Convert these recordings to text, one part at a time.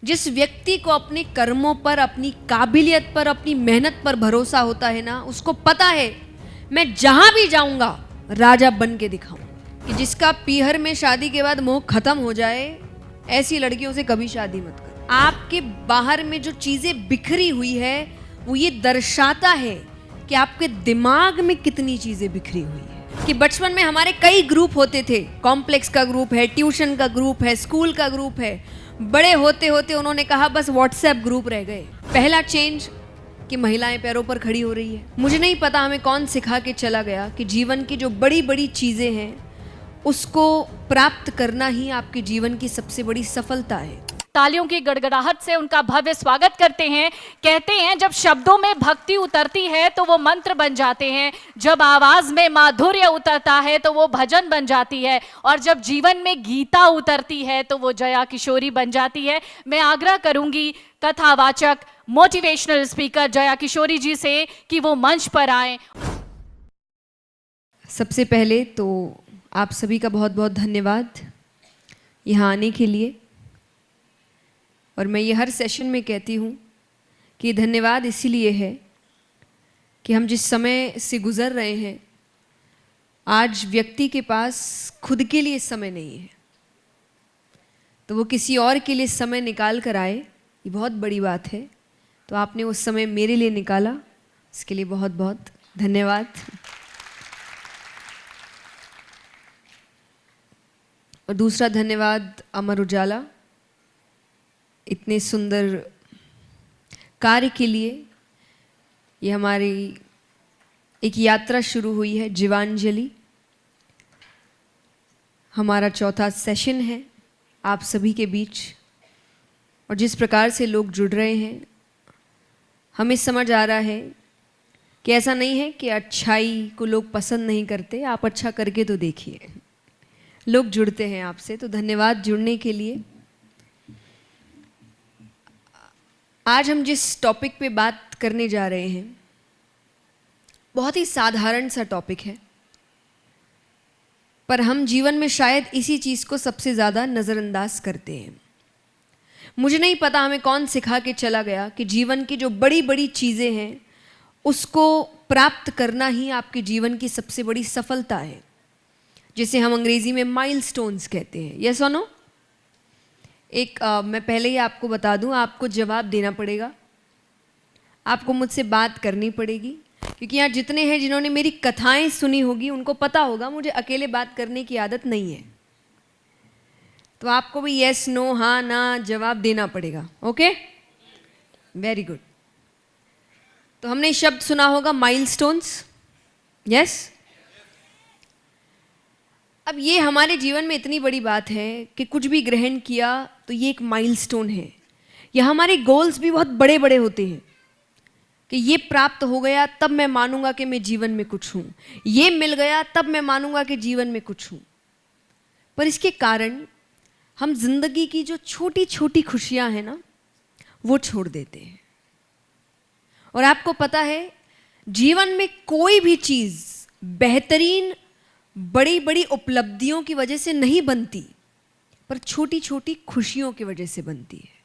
जिस व्यक्ति को अपने कर्मों पर, अपनी काबिलियत पर, अपनी मेहनत पर भरोसा होता है ना, उसको पता है मैं जहां भी जाऊंगा राजा बन के दिखाऊं। कि जिसका पीहर में शादी के बाद मोह खत्म हो जाए, ऐसी लड़कियों से कभी शादी मत करो। आपके बाहर में जो चीजें बिखरी हुई है वो ये दर्शाता है कि आपके दिमाग में कितनी चीजें बिखरी हुई है। कि बचपन में हमारे कई ग्रुप होते थे, कॉम्प्लेक्स का ग्रुप है, ट्यूशन का ग्रुप है, स्कूल का ग्रुप है। बड़े होते होते उन्होंने कहा बस व्हाट्सएप ग्रुप रह गए। पहला चेंज कि महिलाएं पैरों पर खड़ी हो रही है। मुझे नहीं पता हमें कौन सिखा के चला गया कि जीवन की जो बड़ी बड़ी चीजें हैं उसको प्राप्त करना ही आपके जीवन की सबसे बड़ी सफलता है। तालियों की गड़गड़ाहट से उनका भव्य स्वागत करते हैं। कहते हैं जब शब्दों में भक्ति उतरती है तो वो मंत्र बन जाते हैं, जब आवाज में माधुर्य उतरता है तो वो भजन बन जाती है, और जब जीवन में गीता उतरती है तो वो जया किशोरी बन जाती है। मैं आग्रह करूंगी कथावाचक मोटिवेशनल स्पीकर जया किशोरी जी से कि वो मंच पर आए। सबसे पहले तो आप सभी का बहुत बहुत धन्यवाद यहाँ आने के लिए। और मैं ये हर सेशन में कहती हूँ कि धन्यवाद इसीलिए है कि हम जिस समय से गुज़र रहे हैं, आज व्यक्ति के पास खुद के लिए समय नहीं है, तो वो किसी और के लिए समय निकाल कर आए, ये बहुत बड़ी बात है। तो आपने उस समय मेरे लिए निकाला, इसके लिए बहुत बहुत धन्यवाद। और दूसरा धन्यवाद अमर उजाला, इतने सुंदर कार्य के लिए। ये हमारी एक यात्रा शुरू हुई है, जीवांजलि। हमारा चौथा सेशन है आप सभी के बीच, और जिस प्रकार से लोग जुड़ रहे हैं, हमें समझ आ रहा है कि ऐसा नहीं है कि अच्छाई को लोग पसंद नहीं करते। आप अच्छा करके तो देखिए, लोग जुड़ते हैं आपसे, तो धन्यवाद जुड़ने के लिए। आज हम जिस टॉपिक पे बात करने जा रहे हैं बहुत ही साधारण सा टॉपिक है, पर हम जीवन में शायद इसी चीज़ को सबसे ज़्यादा नज़रअंदाज करते हैं। मुझे नहीं पता हमें कौन सिखा के चला गया कि जीवन की जो बड़ी बड़ी चीज़ें हैं उसको प्राप्त करना ही आपके जीवन की सबसे बड़ी सफलता है, जिसे हम अंग्रेजी में माइलस्टोन्स कहते हैं। यस और नो? मैं पहले ही आपको बता दूं, आपको जवाब देना पड़ेगा, आपको मुझसे बात करनी पड़ेगी, क्योंकि यहाँ जितने हैं जिन्होंने मेरी कथाएं सुनी होगी उनको पता होगा मुझे अकेले बात करने की आदत नहीं है। तो आपको भी यस नो हाँ ना जवाब देना पड़ेगा। Okay, very good. तो हमने शब्द सुना होगा माइलस्टोन्स। यस, अब ये हमारे जीवन में इतनी बड़ी बात है कि कुछ भी ग्रहण किया तो ये एक माइलस्टोन है। या हमारे गोल्स भी बहुत बड़े बड़े होते हैं कि ये प्राप्त हो गया तब मैं मानूंगा कि मैं जीवन में कुछ हूँ, ये मिल गया तब मैं मानूंगा कि जीवन में कुछ हूँ। पर इसके कारण हम जिंदगी की जो छोटी छोटी खुशियाँ हैं ना, वो छोड़ देते हैं। और आपको पता है जीवन में कोई भी चीज़ बेहतरीन बड़ी बड़ी उपलब्धियों की वजह से नहीं बनती, पर छोटी छोटी खुशियों की वजह से बनती है।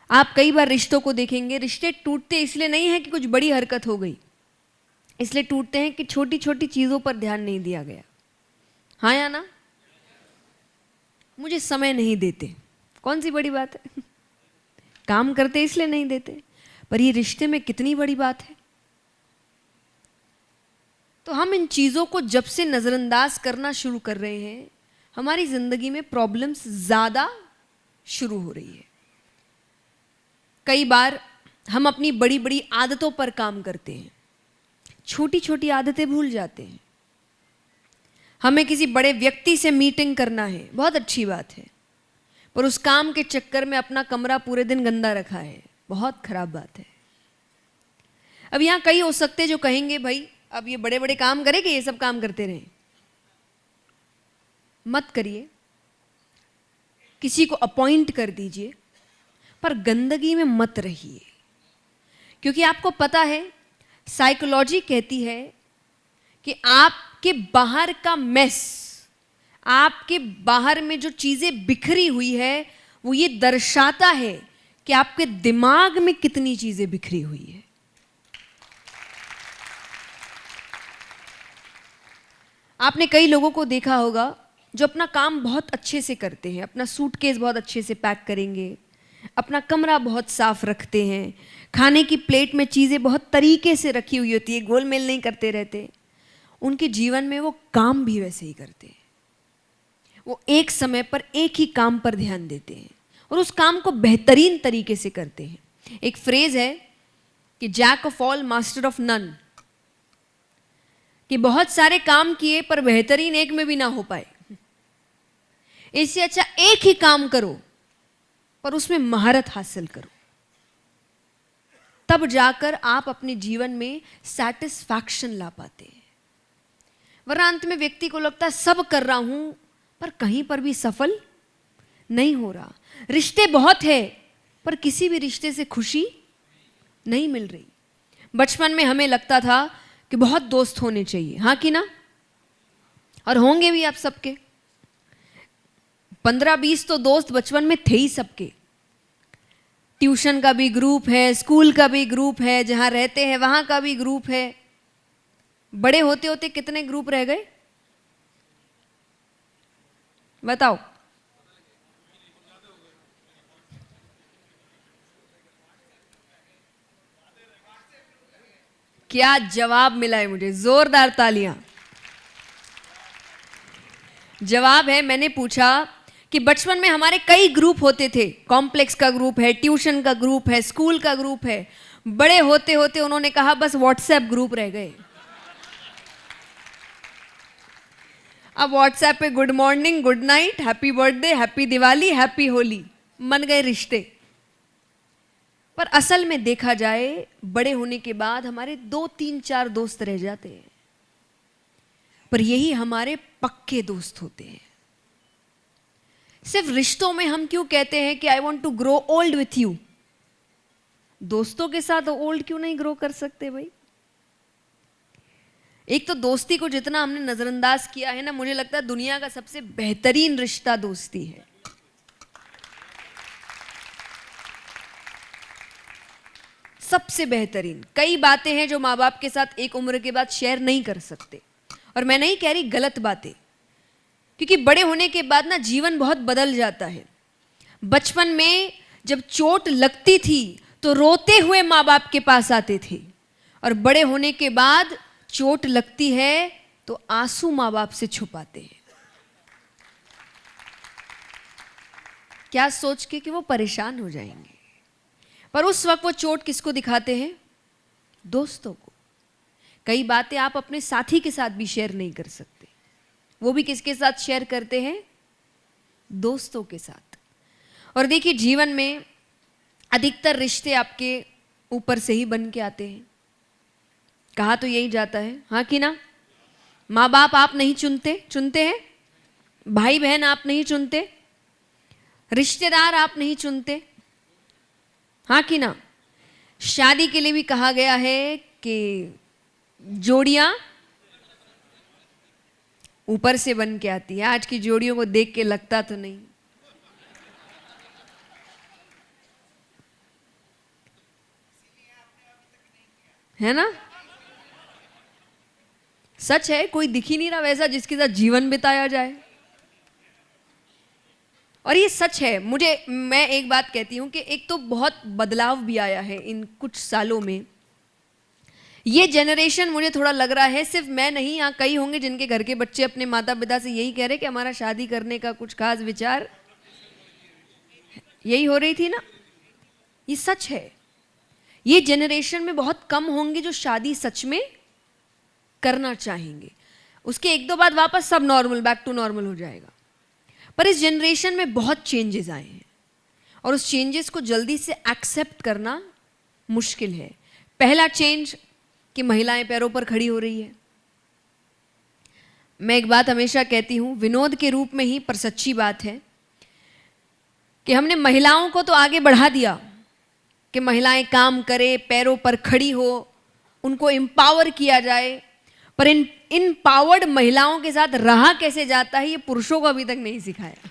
आप कई बार रिश्तों को देखेंगे, रिश्ते टूटते इसलिए नहीं है कि कुछ बड़ी हरकत हो गई, इसलिए टूटते हैं कि छोटी छोटी चीज़ों पर ध्यान नहीं दिया गया। हाँ या ना? मुझे समय नहीं देते, कौन सी बड़ी बात है? काम करते इसलिए नहीं देते, पर ये रिश्ते में कितनी बड़ी बात है। तो हम इन चीज़ों को जब से नज़रअंदाज करना शुरू कर रहे हैं, हमारी ज़िंदगी में प्रॉब्लम्स ज़्यादा शुरू हो रही है। कई बार हम अपनी बड़ी बड़ी आदतों पर काम करते हैं, छोटी छोटी आदतें भूल जाते हैं। हमें किसी बड़े व्यक्ति से मीटिंग करना है, बहुत अच्छी बात है, पर उस काम के चक्कर में अपना कमरा पूरे दिन गंदा रखा है, बहुत खराब बात है। अब यहाँ कई हो सकते हैं जो कहेंगे भाई अब ये बड़े बड़े काम करें कि ये सब काम करते रहें। मत करिए, किसी को अपॉइंट कर दीजिए, पर गंदगी में मत रहिए। क्योंकि आपको पता है साइकोलॉजी कहती है कि आपके बाहर का मेस, आपके बाहर में जो चीज़ें बिखरी हुई है वो ये दर्शाता है कि आपके दिमाग में कितनी चीजें बिखरी हुई है। आपने कई लोगों को देखा होगा जो अपना काम बहुत अच्छे से करते हैं, अपना सूटकेस बहुत अच्छे से पैक करेंगे, अपना कमरा बहुत साफ रखते हैं, खाने की प्लेट में चीज़ें बहुत तरीके से रखी हुई होती है, गोलमेल नहीं करते रहते। उनके जीवन में वो काम भी वैसे ही करते हैं। वो एक समय पर एक ही काम पर ध्यान देते हैं और उस काम को बेहतरीन तरीके से करते हैं। एक फ्रेज है कि jack of all master of none, कि बहुत सारे काम किए पर बेहतरीन एक में भी ना हो पाए। इससे अच्छा एक ही काम करो पर उसमें महारत हासिल करो, तब जाकर आप अपने जीवन में सैटिस्फैक्शन ला पाते हैं। वरना अंत में व्यक्ति को लगता है सब कर रहा हूं पर कहीं पर भी सफल नहीं हो रहा। रिश्ते बहुत है पर किसी भी रिश्ते से खुशी नहीं मिल रही। बचपन में हमें लगता था कि बहुत दोस्त होने चाहिए, हाँ कि ना, और होंगे भी आप सबके। 15-20 तो दोस्त बचपन में थे ही सबके। ट्यूशन का भी ग्रुप है, स्कूल का भी ग्रुप है, जहां रहते हैं वहां का भी ग्रुप है। बड़े होते होते कितने ग्रुप रह गए बताओ? क्या जवाब मिला है मुझे, जोरदार तालियां। जवाब है, मैंने पूछा कि बचपन में हमारे कई ग्रुप होते थे। कॉम्प्लेक्स का ग्रुप है, ट्यूशन का ग्रुप है, स्कूल का ग्रुप है। बड़े होते होते उन्होंने कहा बस व्हाट्सएप ग्रुप रह गए। अब व्हाट्सएप पे good morning, good night, happy birthday, happy Diwali, happy Holi, मन गए रिश्ते। पर असल में देखा जाए बड़े होने के बाद हमारे 2-3-4 दोस्त रह जाते हैं, पर यही हमारे पक्के दोस्त होते हैं। सिर्फ रिश्तों में हम क्यों कहते हैं कि I want to grow old with you, दोस्तों के साथ ओल्ड क्यों नहीं ग्रो कर सकते भाई? एक तो दोस्ती को जितना हमने नजरअंदाज किया है ना, मुझे लगता है दुनिया का सबसे बेहतरीन रिश्ता दोस्ती है। सबसे बेहतरीन। कई बातें हैं जो माँ बाप के साथ एक उम्र के बाद शेयर नहीं कर सकते, और मैं नहीं कह रही गलत बातें, क्योंकि बड़े होने के बाद ना जीवन बहुत बदल जाता है। बचपन में जब चोट लगती थी तो रोते हुए माँ बाप के पास आते थे, और बड़े होने के बाद चोट लगती है तो आंसू माँ बाप से छुपाते हैं, क्या सोच के कि वो परेशान हो जाएंगे। पर उस वक्त वो चोट किसको दिखाते हैं? दोस्तों को। कई बातें आप अपने साथी के साथ भी शेयर नहीं कर सकते, वो भी किसके साथ शेयर करते हैं? दोस्तों के साथ। और देखिए जीवन में अधिकतर रिश्ते आपके ऊपर से ही बन के आते हैं, कहा तो यही जाता है, हाँ कि ना? माँ बाप आप नहीं चुनते हैं, भाई बहन आप नहीं चुनते, रिश्तेदार आप नहीं चुनते, हाँ कि ना? शादी के लिए भी कहा गया है कि जोड़ियां ऊपर से बन के आती है। आज की जोड़ियों को देख के लगता तो नहीं, है ना? सच है, कोई दिख ही नहीं रहा वैसा जिसके साथ जीवन बिताया जाए। और ये सच है। मैं एक बात कहती हूं कि एक तो बहुत बदलाव भी आया है इन कुछ सालों में। ये जनरेशन मुझे थोड़ा लग रहा है, सिर्फ मैं नहीं, यहाँ कई होंगे जिनके घर के बच्चे अपने माता पिता से यही कह रहे कि हमारा शादी करने का कुछ खास विचार, यही हो रही थी ना। ये सच है। ये जनरेशन में बहुत कम होंगे जो शादी सच में करना चाहेंगे। उसके 1-2 बाद वापस सब नॉर्मल, बैक टू नॉर्मल हो जाएगा। पर इस जनरेशन में बहुत चेंजेस आए हैं, और उस चेंजेस को जल्दी से एक्सेप्ट करना मुश्किल है। पहला चेंज कि महिलाएं पैरों पर खड़ी हो रही है। मैं एक बात हमेशा कहती हूं, विनोद के रूप में ही, पर सच्ची बात है, कि हमने महिलाओं को तो आगे बढ़ा दिया कि महिलाएं काम करें, पैरों पर खड़ी हो, उनको एम्पावर किया जाए, पर इन पावर्ड महिलाओं के साथ रहा कैसे जाता है ये पुरुषों को अभी तक नहीं सिखाया।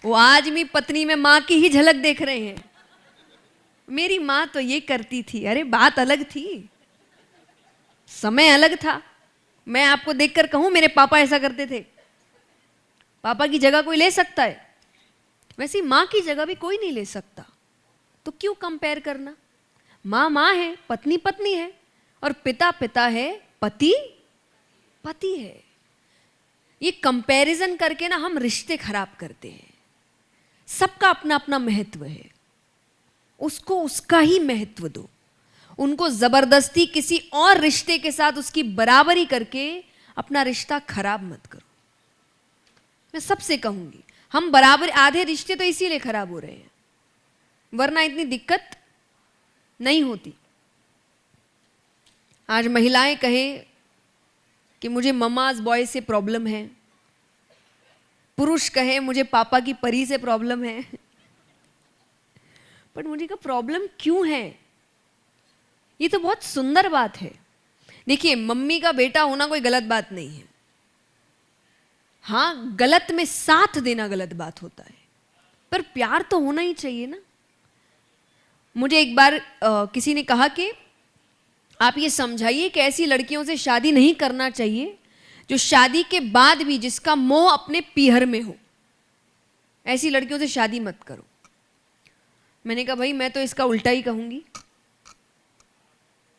वो आज भी पत्नी में माँ की ही झलक देख रहे हैं। मेरी माँ तो ये करती थी, अरे बात अलग थी, समय अलग था। मैं आपको देखकर कहूं मेरे पापा ऐसा करते थे, पापा की जगह कोई ले सकता है, वैसे माँ की जगह भी कोई नहीं ले सकता। तो क्यों कंपेयर करना? माँ माँ है, पत्नी पत्नी है, और पिता पिता है, पति पति है। ये कंपैरिजन करके ना हम रिश्ते खराब करते हैं। सबका अपना अपना महत्व है, उसको उसका ही महत्व दो। उनको जबरदस्ती किसी और रिश्ते के साथ उसकी बराबरी करके अपना रिश्ता खराब मत करो। मैं सबसे कहूंगी, हम बराबर, आधे रिश्ते तो इसीलिए खराब हो रहे हैं, वरना इतनी दिक्कत नहीं होती। आज महिलाएं कहें कि मुझे ममाज बॉय से प्रॉब्लम है, पुरुष कहे मुझे पापा की परी से प्रॉब्लम है। पर मुझे का प्रॉब्लम क्यों है? ये तो बहुत सुंदर बात है। देखिए, मम्मी का बेटा होना कोई गलत बात नहीं है। हाँ, गलत में साथ देना गलत बात होता है, पर प्यार तो होना ही चाहिए ना। मुझे एक बार किसी ने कहा कि आप ये समझाइए कि ऐसी लड़कियों से शादी नहीं करना चाहिए जो शादी के बाद भी जिसका मोह अपने पीहर में हो। ऐसी लड़कियों से शादी मत करो। मैंने कहा भाई, मैं तो इसका उल्टा ही कहूंगी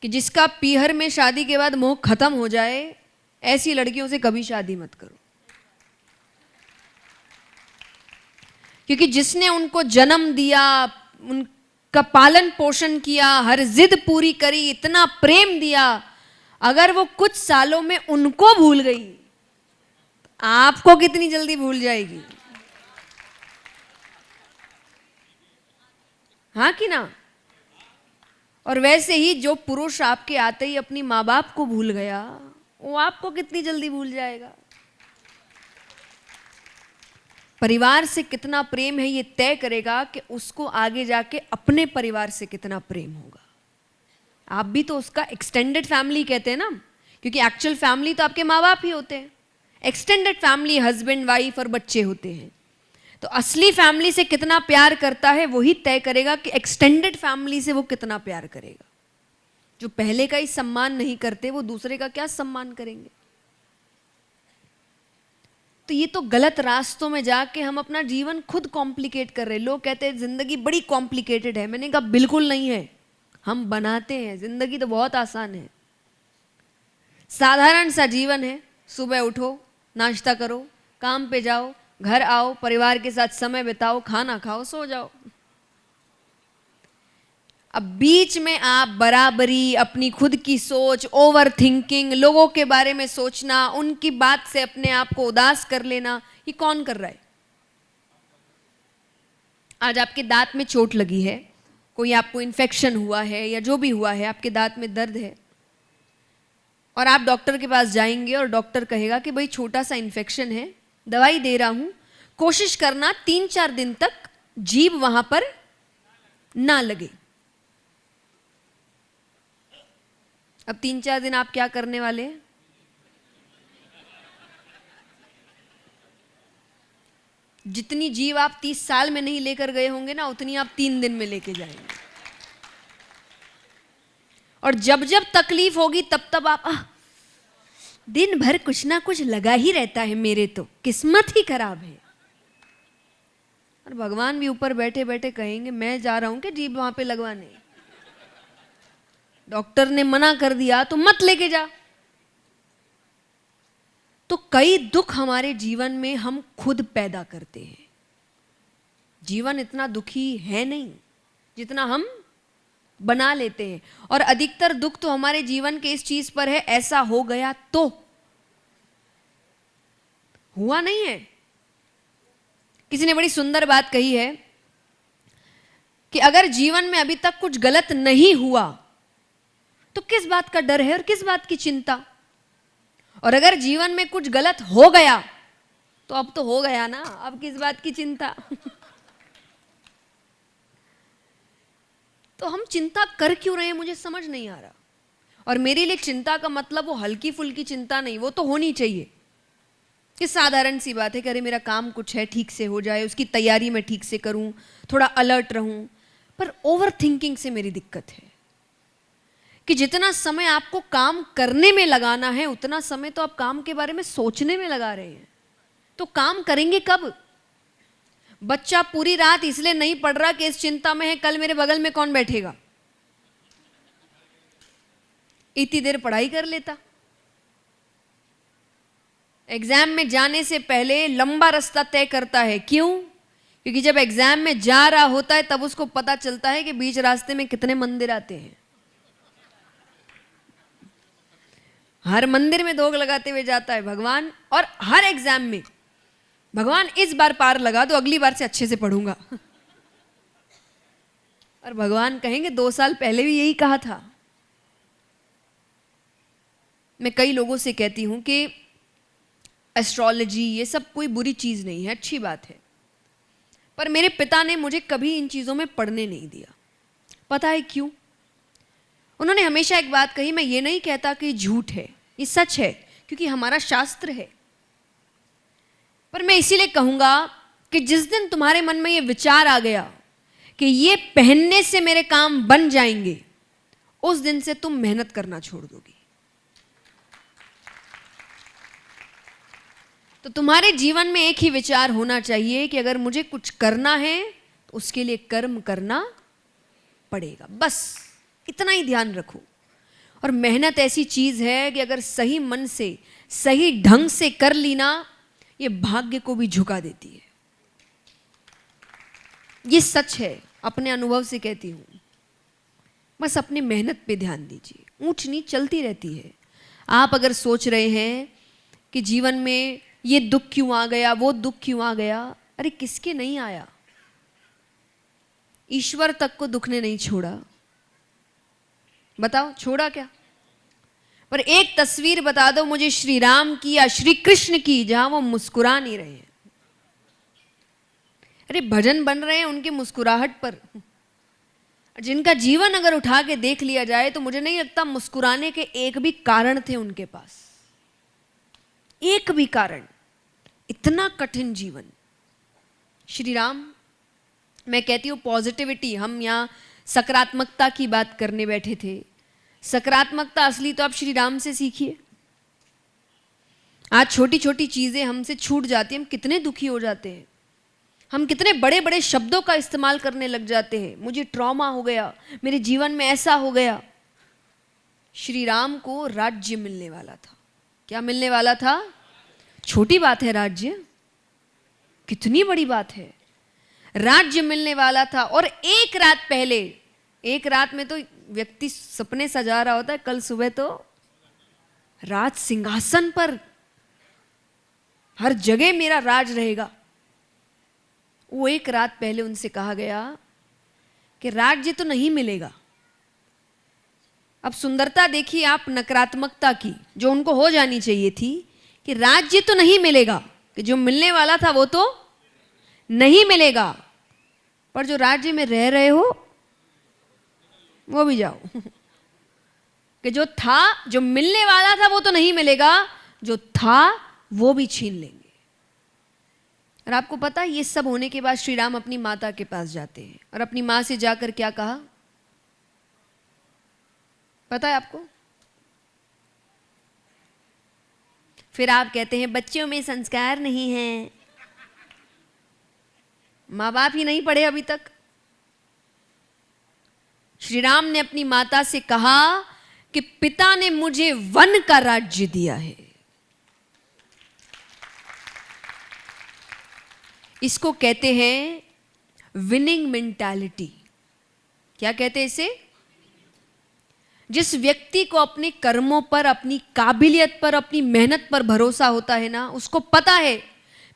कि जिसका पीहर में शादी के बाद मोह खत्म हो जाए, ऐसी लड़कियों से कभी शादी मत करो। क्योंकि जिसने उनको जन्म दिया, उनका पालन पोषण किया, हर जिद पूरी करी, इतना प्रेम दिया, अगर वो कुछ सालों में उनको भूल गई, आपको कितनी जल्दी भूल जाएगी? हाँ कि ना? और वैसे ही जो पुरुष आपके आते ही अपनी माँ बाप को भूल गया, वो आपको कितनी जल्दी भूल जाएगा? परिवार से कितना प्रेम है ये तय करेगा कि उसको आगे जाके अपने परिवार से कितना प्रेम होगा। आप भी तो उसका एक्सटेंडेड फैमिली कहते हैं ना, क्योंकि एक्चुअल फैमिली तो आपके माँ बाप ही होते हैं। एक्सटेंडेड फैमिली हस्बैंड वाइफ और बच्चे होते हैं। तो असली फैमिली से कितना प्यार करता है वही तय करेगा कि एक्सटेंडेड फैमिली से वो कितना प्यार करेगा। जो पहले का ही सम्मान नहीं करते, वो दूसरे का क्या सम्मान करेंगे? तो ये तो गलत रास्तों में जाके हम अपना जीवन खुद कॉम्प्लिकेट कर रहे हैं। लोग कहते हैं जिंदगी बड़ी कॉम्प्लिकेटेड है। मैंने कहा बिल्कुल नहीं है, हम बनाते हैं। जिंदगी तो बहुत आसान है, साधारण सा जीवन है। सुबह उठो, नाश्ता करो, काम पे जाओ, घर आओ, परिवार के साथ समय बिताओ, खाना खाओ, सो जाओ। अब बीच में आप बराबरी, अपनी खुद की सोच, ओवर थिंकिंग, लोगों के बारे में सोचना, उनकी बात से अपने आप को उदास कर लेना, ये कौन कर रहा है? आज आपके दांत में चोट लगी है, कोई आपको इन्फेक्शन हुआ है या जो भी हुआ है, आपके दांत में दर्द है, और आप डॉक्टर के पास जाएंगे और डॉक्टर कहेगा कि भाई छोटा सा इन्फेक्शन है, दवाई दे रहा हूं, कोशिश करना 3-4 दिन तक जीभ वहां पर ना लगे। अब 3-4 दिन आप क्या करने वाले हैं? जितनी जीभ आप 30 साल में नहीं लेकर गए होंगे ना, उतनी आप 3 दिन में लेके जाएंगे। और जब जब तकलीफ होगी तब तब आप दिन भर कुछ ना कुछ लगा ही रहता है, मेरे तो किस्मत ही खराब है। और भगवान भी ऊपर बैठे बैठे कहेंगे मैं जा रहा हूं कि जीभ वहां पे लगवाने, डॉक्टर ने मना कर दिया तो मत लेके जा। तो कई दुख हमारे जीवन में हम खुद पैदा करते हैं। जीवन इतना दुखी है नहीं जितना हम बना लेते हैं। और अधिकतर दुख तो हमारे जीवन के इस चीज पर है, ऐसा हो गया तो हुआ नहीं है। किसी ने बड़ी सुंदर बात कही है कि अगर जीवन में अभी तक कुछ गलत नहीं हुआ तो किस बात का डर है और किस बात की चिंता? और अगर जीवन में कुछ गलत हो गया तो अब तो हो गया ना, अब किस बात की चिंता? तो हम चिंता कर क्यों रहे हैं, मुझे समझ नहीं आ रहा। और मेरे लिए चिंता का मतलब वो हल्की फुल्की चिंता नहीं, वो तो होनी चाहिए कि साधारण सी बात है कि अरे मेरा काम कुछ है ठीक से हो जाए, उसकी तैयारी मैं ठीक से करूं, थोड़ा अलर्ट रहूं। पर ओवर थिंकिंग से मेरी दिक्कत है कि जितना समय आपको काम करने में लगाना है उतना समय तो आप काम के बारे में सोचने में लगा रहे हैं। तो काम करेंगे कब? बच्चा पूरी रात इसलिए नहीं पढ़ रहा कि इस चिंता में है कल मेरे बगल में कौन बैठेगा, इतनी देर पढ़ाई कर लेता। एग्जाम में जाने से पहले लंबा रास्ता तय करता है। क्यों? क्योंकि जब एग्जाम में जा रहा होता है तब उसको पता चलता है कि बीच रास्ते में कितने मंदिर आते हैं। हर मंदिर में दोग लगाते हुए जाता है भगवान, और हर एग्जाम में भगवान इस बार पार लगा दो, अगली बार से अच्छे से पढ़ूंगा। और भगवान कहेंगे 2 साल पहले भी यही कहा था। मैं कई लोगों से कहती हूं कि एस्ट्रोलॉजी ये सब कोई बुरी चीज नहीं है, अच्छी बात है, पर मेरे पिता ने मुझे कभी इन चीजों में पढ़ने नहीं दिया। पता है क्यों? उन्होंने हमेशा एक बात कही, मैं ये नहीं कहता कि झूठ है, ये सच है क्योंकि हमारा शास्त्र है, पर मैं इसीलिए कहूंगा कि जिस दिन तुम्हारे मन में ये विचार आ गया कि ये पहनने से मेरे काम बन जाएंगे, उस दिन से तुम मेहनत करना छोड़ दोगी। तो तुम्हारे जीवन में एक ही विचार होना चाहिए कि अगर मुझे कुछ करना है तो उसके लिए कर्म करना पड़ेगा, बस इतना ही ध्यान रखो। और मेहनत ऐसी चीज है कि अगर सही मन से सही ढंग से कर ली ना, ये भाग्य को भी झुका देती है। ये सच है, अपने अनुभव से कहती हूं। बस अपनी मेहनत पे ध्यान दीजिए, ऊंच नीच चलती रहती है। आप अगर सोच रहे हैं कि जीवन में ये दुख क्यों आ गया, वो दुख क्यों आ गया, अरे किसके नहीं आया? ईश्वर तक को दुख ने नहीं छोड़ा। बताओ छोड़ा क्या? पर एक तस्वीर बता दो मुझे श्री राम की या श्री कृष्ण की जहां वो मुस्कुरा नहीं रहे हैं। अरे भजन बन रहे हैं उनकी मुस्कुराहट पर, जिनका जीवन अगर उठा के देख लिया जाए तो मुझे नहीं लगता मुस्कुराने के एक भी कारण थे उनके पास, एक भी कारण। इतना कठिन जीवन। श्री राम, मैं कहती हूं पॉजिटिविटी, हम यहां सकारात्मकता की बात करने बैठे थे। सकारात्मकता असली तो आप श्री राम से सीखिए। आज छोटी छोटी चीजें हमसे छूट जाती हैं, हम कितने दुखी हो जाते हैं, हम कितने बड़े बड़े शब्दों का इस्तेमाल करने लग जाते हैं। मुझे ट्रॉमा हो गया, मेरे जीवन में ऐसा हो गया। श्री राम को राज्य मिलने वाला था। क्या मिलने वाला था? छोटी बात है राज्य, कितनी बड़ी बात है। राज्य मिलने वाला था, और एक रात पहले, एक रात में तो व्यक्ति सपने सजा रहा होता है, कल सुबह तो राज सिंहासन पर हर जगह मेरा राज रहेगा। वो एक रात पहले उनसे कहा गया कि राज्य तो नहीं मिलेगा। अब सुंदरता देखिए आप नकारात्मकता की, जो उनको हो जानी चाहिए थी कि राज्य तो नहीं मिलेगा, कि जो मिलने वाला था वो तो नहीं मिलेगा, पर जो राज्य में रह रहे हो वो भी जाओ। कि जो था, जो मिलने वाला था वो तो नहीं मिलेगा, जो था वो भी छीन लेंगे। और आपको पता है ये सब होने के बाद श्री राम अपनी माता के पास जाते हैं, और अपनी मां से जाकर क्या कहा पता है आपको? फिर आप कहते हैं बच्चों में संस्कार नहीं है, मां बाप ही नहीं पढ़े अभी तक। श्री राम ने अपनी माता से कहा कि पिता ने मुझे वन का राज्य दिया है। इसको कहते हैं विनिंग मेंटालिटी। क्या कहते हैं इसे? जिस व्यक्ति को अपने कर्मों पर, अपनी काबिलियत पर, अपनी मेहनत पर भरोसा होता है ना, उसको पता है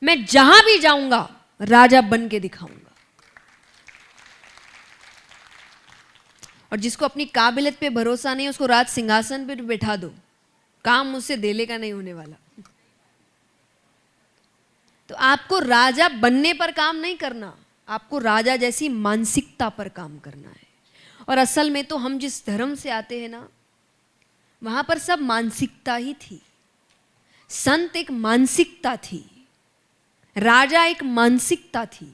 मैं जहां भी जाऊंगा राजा बन के दिखाऊंगा। और जिसको अपनी काबिलियत पे भरोसा नहीं, उसको राज सिंहासन पे बैठा दो, काम मुझसे देले का नहीं होने वाला। तो आपको राजा बनने पर काम नहीं करना, आपको राजा जैसी मानसिकता पर काम करना है। और असल में तो हम जिस धर्म से आते हैं ना, वहां पर सब मानसिकता ही थी, संत एक मानसिकता थी, राजा एक मानसिकता थी।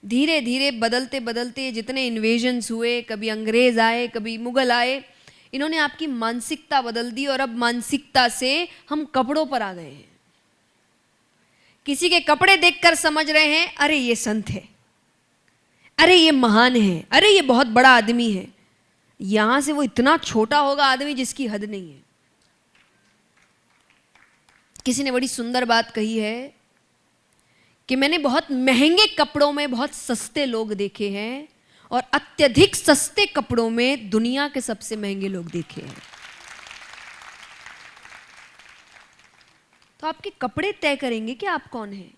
धीरे धीरे बदलते बदलते जितने इन्वेजन्स हुए, कभी अंग्रेज आए, कभी मुगल आए, इन्होंने आपकी मानसिकता बदल दी और अब मानसिकता से हम कपड़ों पर आ गए हैं। किसी के कपड़े देखकर समझ रहे हैं अरे ये संत है, अरे ये महान है, अरे ये बहुत बड़ा आदमी है। यहां से वो इतना छोटा होगा आदमी जिसकी हद नहीं है। किसी ने बड़ी सुंदर बात कही है कि मैंने बहुत महंगे कपड़ों में बहुत सस्ते लोग देखे हैं और अत्यधिक सस्ते कपड़ों में दुनिया के सबसे महंगे लोग देखे हैं। तो आपके कपड़े तय करेंगे कि आप कौन हैं।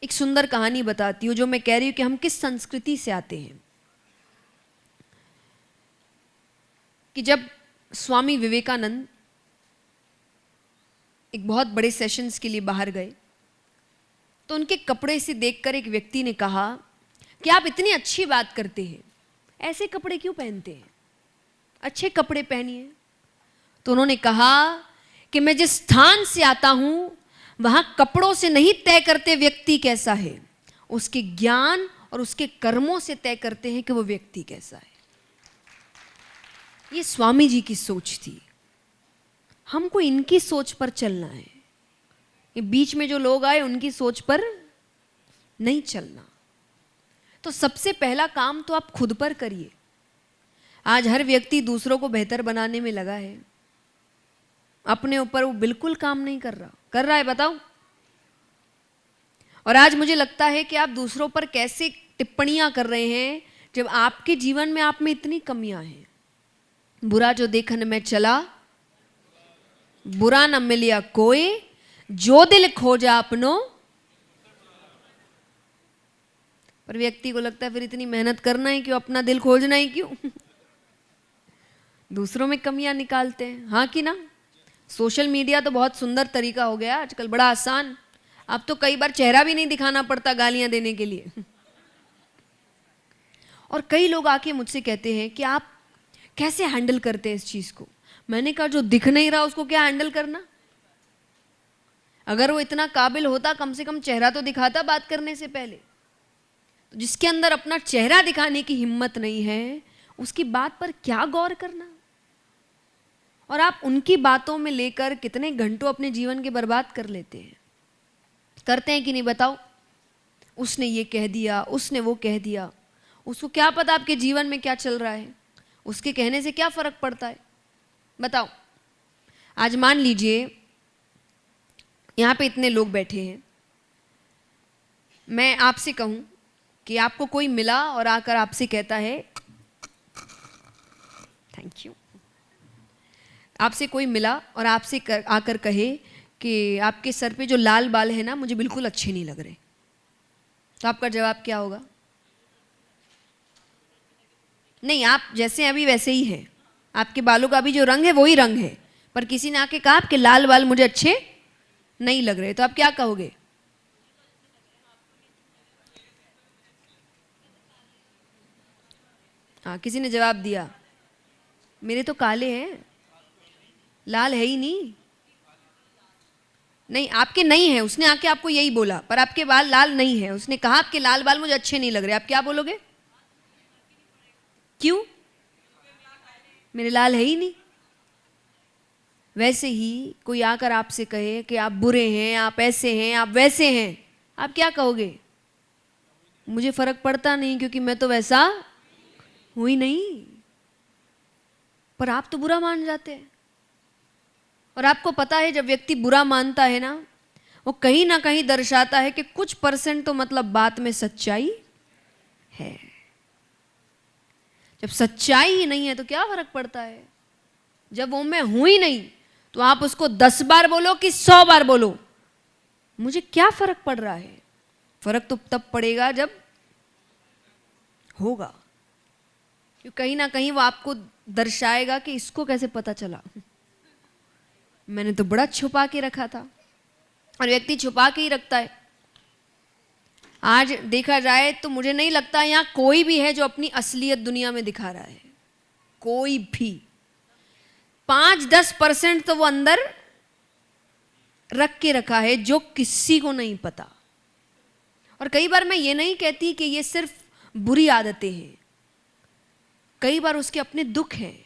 एक सुंदर कहानी बताती हूं, जो मैं कह रही हूं कि हम किस संस्कृति से आते हैं। कि जब स्वामी विवेकानंद एक बहुत बड़े सेशंस के लिए बाहर गए तो उनके कपड़े से देखकर एक व्यक्ति ने कहा कि आप इतनी अच्छी बात करते हैं, ऐसे कपड़े क्यों पहनते हैं, अच्छे कपड़े पहनिए। तो उन्होंने कहा कि मैं जिस स्थान से आता हूं वहां कपड़ों से नहीं तय करते व्यक्ति कैसा है, उसके ज्ञान और उसके कर्मों से तय करते हैं कि वो व्यक्ति कैसा है। ये स्वामी जी की सोच थी। हमको इनकी सोच पर चलना है, ये बीच में जो लोग आए उनकी सोच पर नहीं चलना। तो सबसे पहला काम तो आप खुद पर करिए। आज हर व्यक्ति दूसरों को बेहतर बनाने में लगा है, अपने ऊपर वो बिल्कुल काम नहीं कर रहा है, बताओ। और आज मुझे लगता है कि आप दूसरों पर कैसे टिप्पणियां कर रहे हैं जब आपके जीवन में आप में इतनी कमियां हैं। बुरा जो देखन में चला, बुरा न मिलिया कोई, जो दिल खोजा अपनो। पर व्यक्ति को लगता है फिर इतनी मेहनत करना है क्यों, अपना दिल खोजना ही क्यों। दूसरों में कमियां निकालते हैं, हाँ कि ना। सोशल मीडिया तो बहुत सुंदर तरीका हो गया आजकल, बड़ा आसान। अब तो कई बार चेहरा भी नहीं दिखाना पड़ता गालियां देने के लिए। और कई लोग आके मुझसे कहते हैं कि आप कैसे हैंडल करते हैं इस चीज को। मैंने कहा जो दिख नहीं रहा उसको क्या हैंडल करना। अगर वो इतना काबिल होता कम से कम चेहरा तो दिखाता बात करने से पहले। तो जिसके अंदर अपना चेहरा दिखाने की हिम्मत नहीं है उसकी बात पर क्या गौर करना। और आप उनकी बातों में लेकर कितने घंटों अपने जीवन के बर्बाद कर लेते हैं। करते हैं कि नहीं बताओ। उसने ये कह दिया, उसने वो कह दिया, उसको क्या पता आपके जीवन में क्या चल रहा है, उसके कहने से क्या फर्क पड़ता है, बताओ। आज मान लीजिए यहां पे इतने लोग बैठे हैं, मैं आपसे कहूं कि आपको कोई मिला और आकर आपसे कहता है थैंक यू। आपसे कोई मिला और आपसे आकर कहे कि आपके सर पे जो लाल बाल है ना मुझे बिल्कुल अच्छे नहीं लग रहे, तो आपका जवाब क्या होगा? नहीं, आप जैसे अभी वैसे ही हैं, आपके बालों का भी जो रंग है वही रंग है, पर किसी ने आके कहा आपके लाल बाल मुझे अच्छे नहीं लग रहे, तो आप क्या कहोगे? हाँ, किसी ने जवाब दिया मेरे तो काले हैं, लाल है ही नहीं। नहीं, आपके नहीं है, उसने आके आपको यही बोला, पर आपके बाल लाल नहीं है। उसने कहा आपके लाल बाल मुझे अच्छे नहीं लग रहे, आप क्या बोलोगे? क्यों? मेरे लाल है ही नहीं। वैसे ही कोई आकर आपसे कहे कि आप बुरे हैं, आप ऐसे हैं, आप वैसे हैं, आप क्या कहोगे? मुझे फर्क पड़ता नहीं क्योंकि मैं तो वैसा हूं ही नहीं। पर आप तो बुरा मान जाते हैं। और आपको पता है जब व्यक्ति बुरा मानता है ना, वो कहीं ना कहीं दर्शाता है कि कुछ % तो मतलब बात में सच्चाई है। जब सच्चाई ही नहीं है तो क्या फर्क पड़ता है। जब वो मैं हूं ही नहीं तो आप उसको 10 बार बोलो कि 100 बार बोलो, मुझे क्या फर्क पड़ रहा है। फर्क तो तब पड़ेगा जब होगा, क्योंकि कहीं ना कहीं वो आपको दर्शाएगा कि इसको कैसे पता चला, मैंने तो बड़ा छुपा के रखा था। और व्यक्ति छुपा के ही रखता है। आज देखा जाए तो मुझे नहीं लगता यहाँ कोई भी है जो अपनी असलियत दुनिया में दिखा रहा है, कोई भी। 5-10% तो वो अंदर रख के रखा है जो किसी को नहीं पता। और कई बार मैं ये नहीं कहती कि ये सिर्फ बुरी आदतें हैं, कई बार उसके अपने दुख हैं,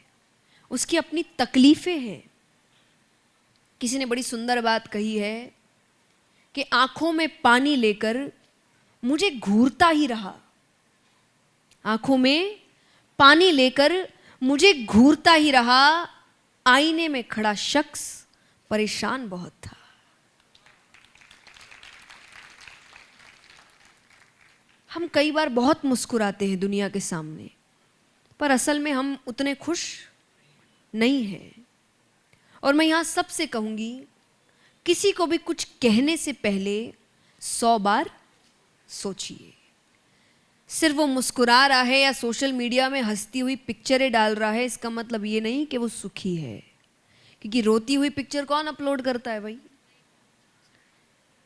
उसकी अपनी तकलीफें हैं। किसी ने बड़ी सुंदर बात कही है कि आंखों में पानी लेकर मुझे घूरता ही रहा, आंखों में पानी लेकर मुझे घूरता ही रहा, आईने में खड़ा शख्स परेशान बहुत था। हम कई बार बहुत मुस्कुराते हैं दुनिया के सामने, पर असल में हम उतने खुश नहीं हैं। और मैं यहां सबसे कहूंगी, किसी को भी कुछ कहने से पहले 100 बार सोचिए। सिर्फ वो मुस्कुरा रहा है या सोशल मीडिया में हंसती हुई पिक्चरें डाल रहा है, इसका मतलब ये नहीं कि वो सुखी है, क्योंकि रोती हुई पिक्चर कौन अपलोड करता है भाई?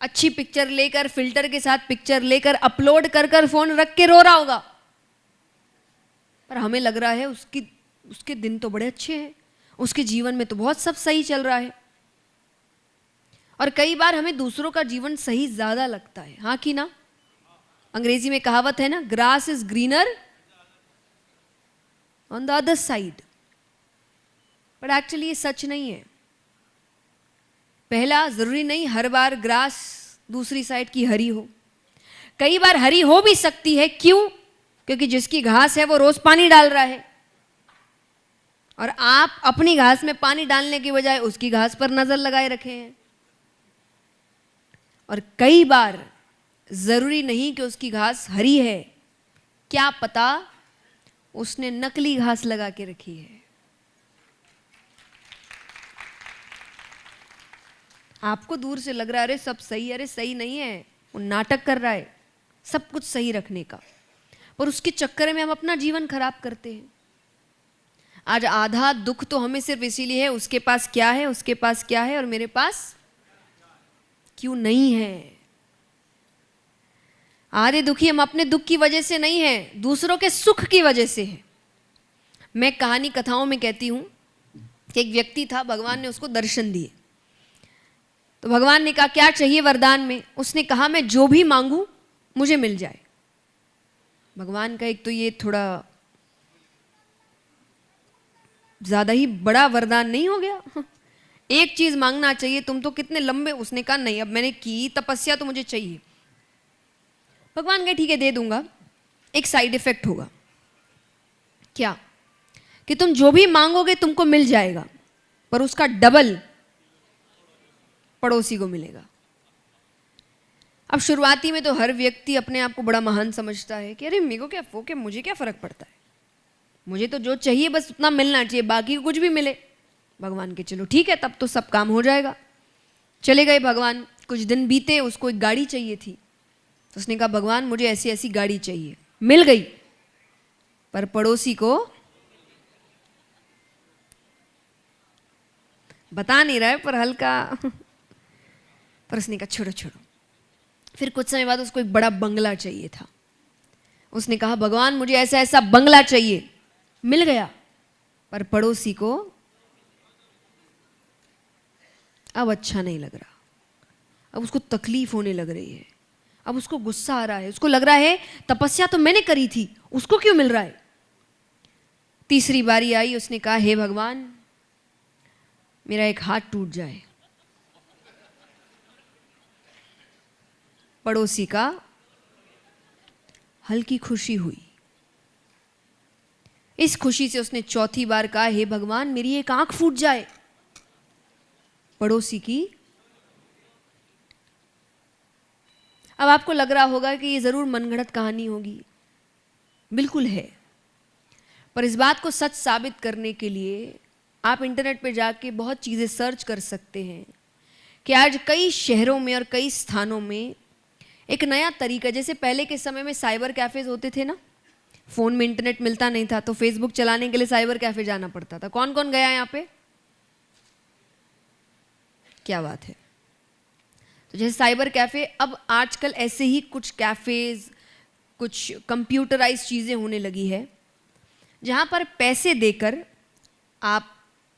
अच्छी पिक्चर लेकर, फिल्टर के साथ पिक्चर लेकर अपलोड कर कर फोन रख के रो रहा होगा, पर हमें लग रहा है उसके दिन तो बड़े अच्छे हैं, उसके जीवन में तो बहुत सब सही चल रहा है। और कई बार हमें दूसरों का जीवन सही ज्यादा लगता है, हाँ कि ना? अंग्रेजी में कहावत है ना, grass is greener on the other side, but actually ये सच नहीं है। पहला, जरूरी नहीं हर बार ग्रास दूसरी साइड की हरी हो, कई बार हरी हो भी सकती है। क्यों? क्योंकि जिसकी घास है वो रोज पानी डाल रहा है, और आप अपनी घास में पानी डालने की बजाय उसकी घास पर नजर लगाए रखे हैं। और कई बार जरूरी नहीं कि उसकी घास हरी है, क्या पता उसने नकली घास लगा के रखी है। आपको दूर से लग रहा है अरे सब सही, अरे सही नहीं है, वो नाटक कर रहा है सब कुछ सही रखने का, पर उसके चक्कर में हम अपना जीवन खराब करते हैं। आज आधा दुख तो हमें सिर्फ इसीलिए है, उसके पास क्या है, उसके पास क्या है और मेरे पास क्यों नहीं है। आधे दुखी हम अपने दुख की वजह से नहीं है, दूसरों के सुख की वजह से है। मैं कहानी कथाओं में कहती हूं कि एक व्यक्ति था, भगवान ने उसको दर्शन दिए, तो भगवान ने कहा क्या चाहिए वरदान में? उसने कहा मैं जो भी मांगू मुझे मिल जाए। भगवान का एक तो ये थोड़ा ज्यादा ही बड़ा वरदान नहीं हो गया? एक चीज मांगना चाहिए, तुम तो कितने लंबे। उसने कहा नहीं, अब मैंने की तपस्या तो मुझे चाहिए। भगवान कहे ठीक है दे दूंगा, एक साइड इफेक्ट होगा। क्या? कि तुम जो भी मांगोगे तुमको मिल जाएगा, पर उसका डबल पड़ोसी को मिलेगा। अब शुरुआती में तो हर व्यक्ति अपने आप को बड़ा महान समझता है कि अरे मेरे को क्या फोके, मुझे क्या फर्क पड़ता है, मुझे तो जो चाहिए बस उतना मिलना चाहिए, बाकी कुछ भी मिले। भगवान के चलो ठीक है, तब तो सब काम हो जाएगा। चले गए भगवान, कुछ दिन बीते, उसको एक गाड़ी चाहिए थी, तो उसने कहा भगवान मुझे ऐसी ऐसी गाड़ी चाहिए। मिल गई, पर पड़ोसी को बता नहीं रहा है, पर हल्का पर उसने कहा छोड़ो छोड़ो। फिर कुछ समय बाद उसको एक बड़ा बंगला चाहिए था, उसने कहा भगवान मुझे ऐसा ऐसा बंगला चाहिए। मिल गया, पर पड़ोसी को अब अच्छा नहीं लग रहा, अब उसको तकलीफ होने लग रही है, अब उसको गुस्सा आ रहा है, उसको लग रहा है तपस्या तो मैंने करी थी, उसको क्यों मिल रहा है। तीसरी बारी आई, उसने कहा हे भगवान मेरा एक हाथ टूट जाए। पड़ोसी का हल्की खुशी हुई। इस खुशी से उसने चौथी बार कहा हे भगवान मेरी एक आंख फूट जाए। पड़ोसी की। अब आपको लग रहा होगा कि ये जरूर मनगढ़ंत कहानी होगी, बिल्कुल है, पर इस बात को सच साबित करने के लिए आप इंटरनेट पे जाके बहुत चीजें सर्च कर सकते हैं कि आज कई शहरों में और कई स्थानों में एक नया तरीका, जैसे पहले के समय में साइबर कैफेज होते थे ना, फोन में इंटरनेट मिलता नहीं था तो फेसबुक चलाने के लिए साइबर कैफे जाना पड़ता था। कौन कौन गया यहाँ पे? क्या बात है। तो जैसे साइबर कैफे, अब आजकल ऐसे ही कुछ कैफेज, कुछ कंप्यूटराइज चीजें होने लगी है, जहां पर पैसे देकर आप